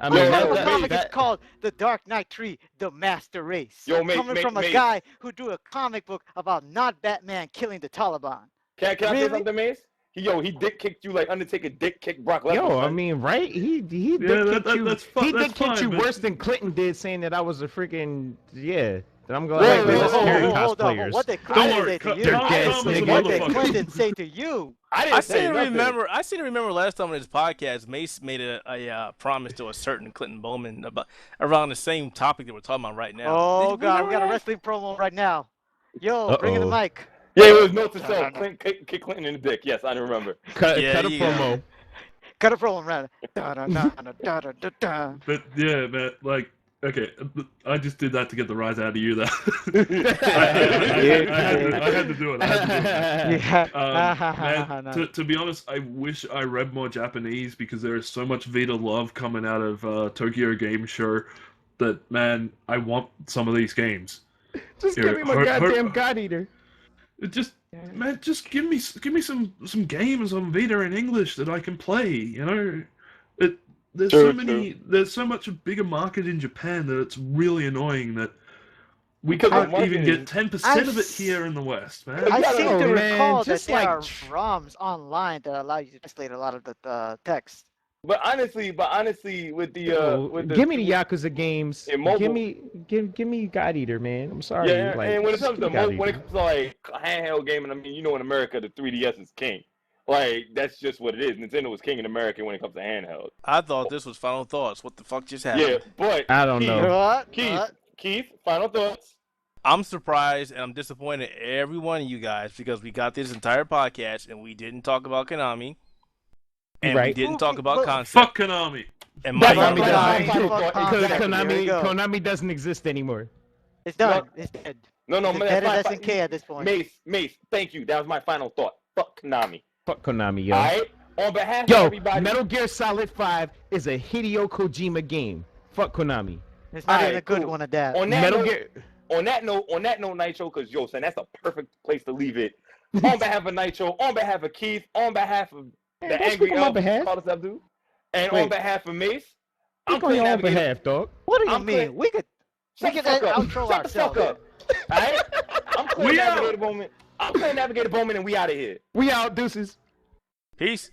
What mean, type of that- comic is that- called The Dark Knight 3, The Master Race? Yo, mate, coming from a mate. guy who drew a comic book about not Batman killing the Taliban. Can I say Really? something, Mace? He dick kicked you like Undertaker dick kicked Brock Lesnar. Yo, I son. mean, right? He dick Yeah, kicked you. that's He that's dick kicked you fine, worse but- than Clinton did, saying that I was a freaking that I'm going Wait, like wait, let's hold on, scary hold on. cosplayers. What did Don't Clinton worry, say to you? They're Tom gas, Thomas is a nigga. What did motherfucker. Clinton say to you? I didn't say nothing. I seem to remember last time on his podcast, Mace made a promise to a certain Clinton Bowman about around the same topic that we're talking about right now. Oh, Did you God, we got a remember that? wrestling promo right now. Yo, bring in the Uh-oh. mic. Yeah, it was note to self. Kick Clinton in the dick. Yes, I remember. Cut Yeah, a you go. promo. Cut a promo, right? Da-da-da-da-da-da-da. But yeah, man, like, okay, I just did that to get the rise out of you. That I had to do it. Yeah. Man, to be honest, I wish I read more Japanese because there is so much Vita love coming out of Tokyo Game Show that, man, I want some of these games. Just Here, give me my her- goddamn God Eater. It just, man, just give me some games on Vita in English that I can play. You know, there's True, so many, there's so much a bigger market in Japan that it's really annoying that we Because can't the even market get is- 10% of it here in the West, man. I Yeah, seem no, to man, recall that just there like- are ROMs online that allow you to translate a lot of the text. But honestly, with the Give me the Yakuza games. In mobile- Give me God Eater, man. I'm sorry. Yeah, like, and when it just comes give to me God when it Eater. comes to like handheld gaming, I mean, you know, in America, the 3DS is king. Like that's just what it is. Nintendo was king in America when it comes to handheld. I thought this was Final Thoughts. What the fuck just happened? Yeah, but I don't Keith, know. What? Keith, final thoughts. I'm surprised and I'm disappointed in every one of you guys because we got this entire podcast and we didn't talk about Konami. And we Right. didn't talk about Well, Concept. Fuck Konami. And That's my what Konami I'm doesn't saying. because Exactly. There we go. Konami doesn't exist anymore. It's done. It's dead. No, It's man, dead that's as my SNK at this point. Mace, thank you. That was my final thought. Fuck Konami. Fuck Konami, yo. All right. On behalf of Yo, everybody. Metal Gear Solid 5 is a Hideo Kojima game. Fuck Konami. It's not even Alright, a good cool. one at that. On that Metal note, Gear. on that note, Nitro, because yo, son, that's a perfect place to leave it. On behalf of Nitro, on behalf of Keith, on behalf of Hey, the don't angry speak on my elf, behalf. Carlos Abdul, and on Wait. behalf of Mace, I'm Speak on Clint your own Navigator. behalf, dog. What do you I'm mean? Clint. We could Shut the get fuck up. outro Shut the fuck ourselves. up. All right? I'm Clint We out. Navigator Bowman. I'm Clint Navigator Bowman, and we out of here. We out, deuces. Peace.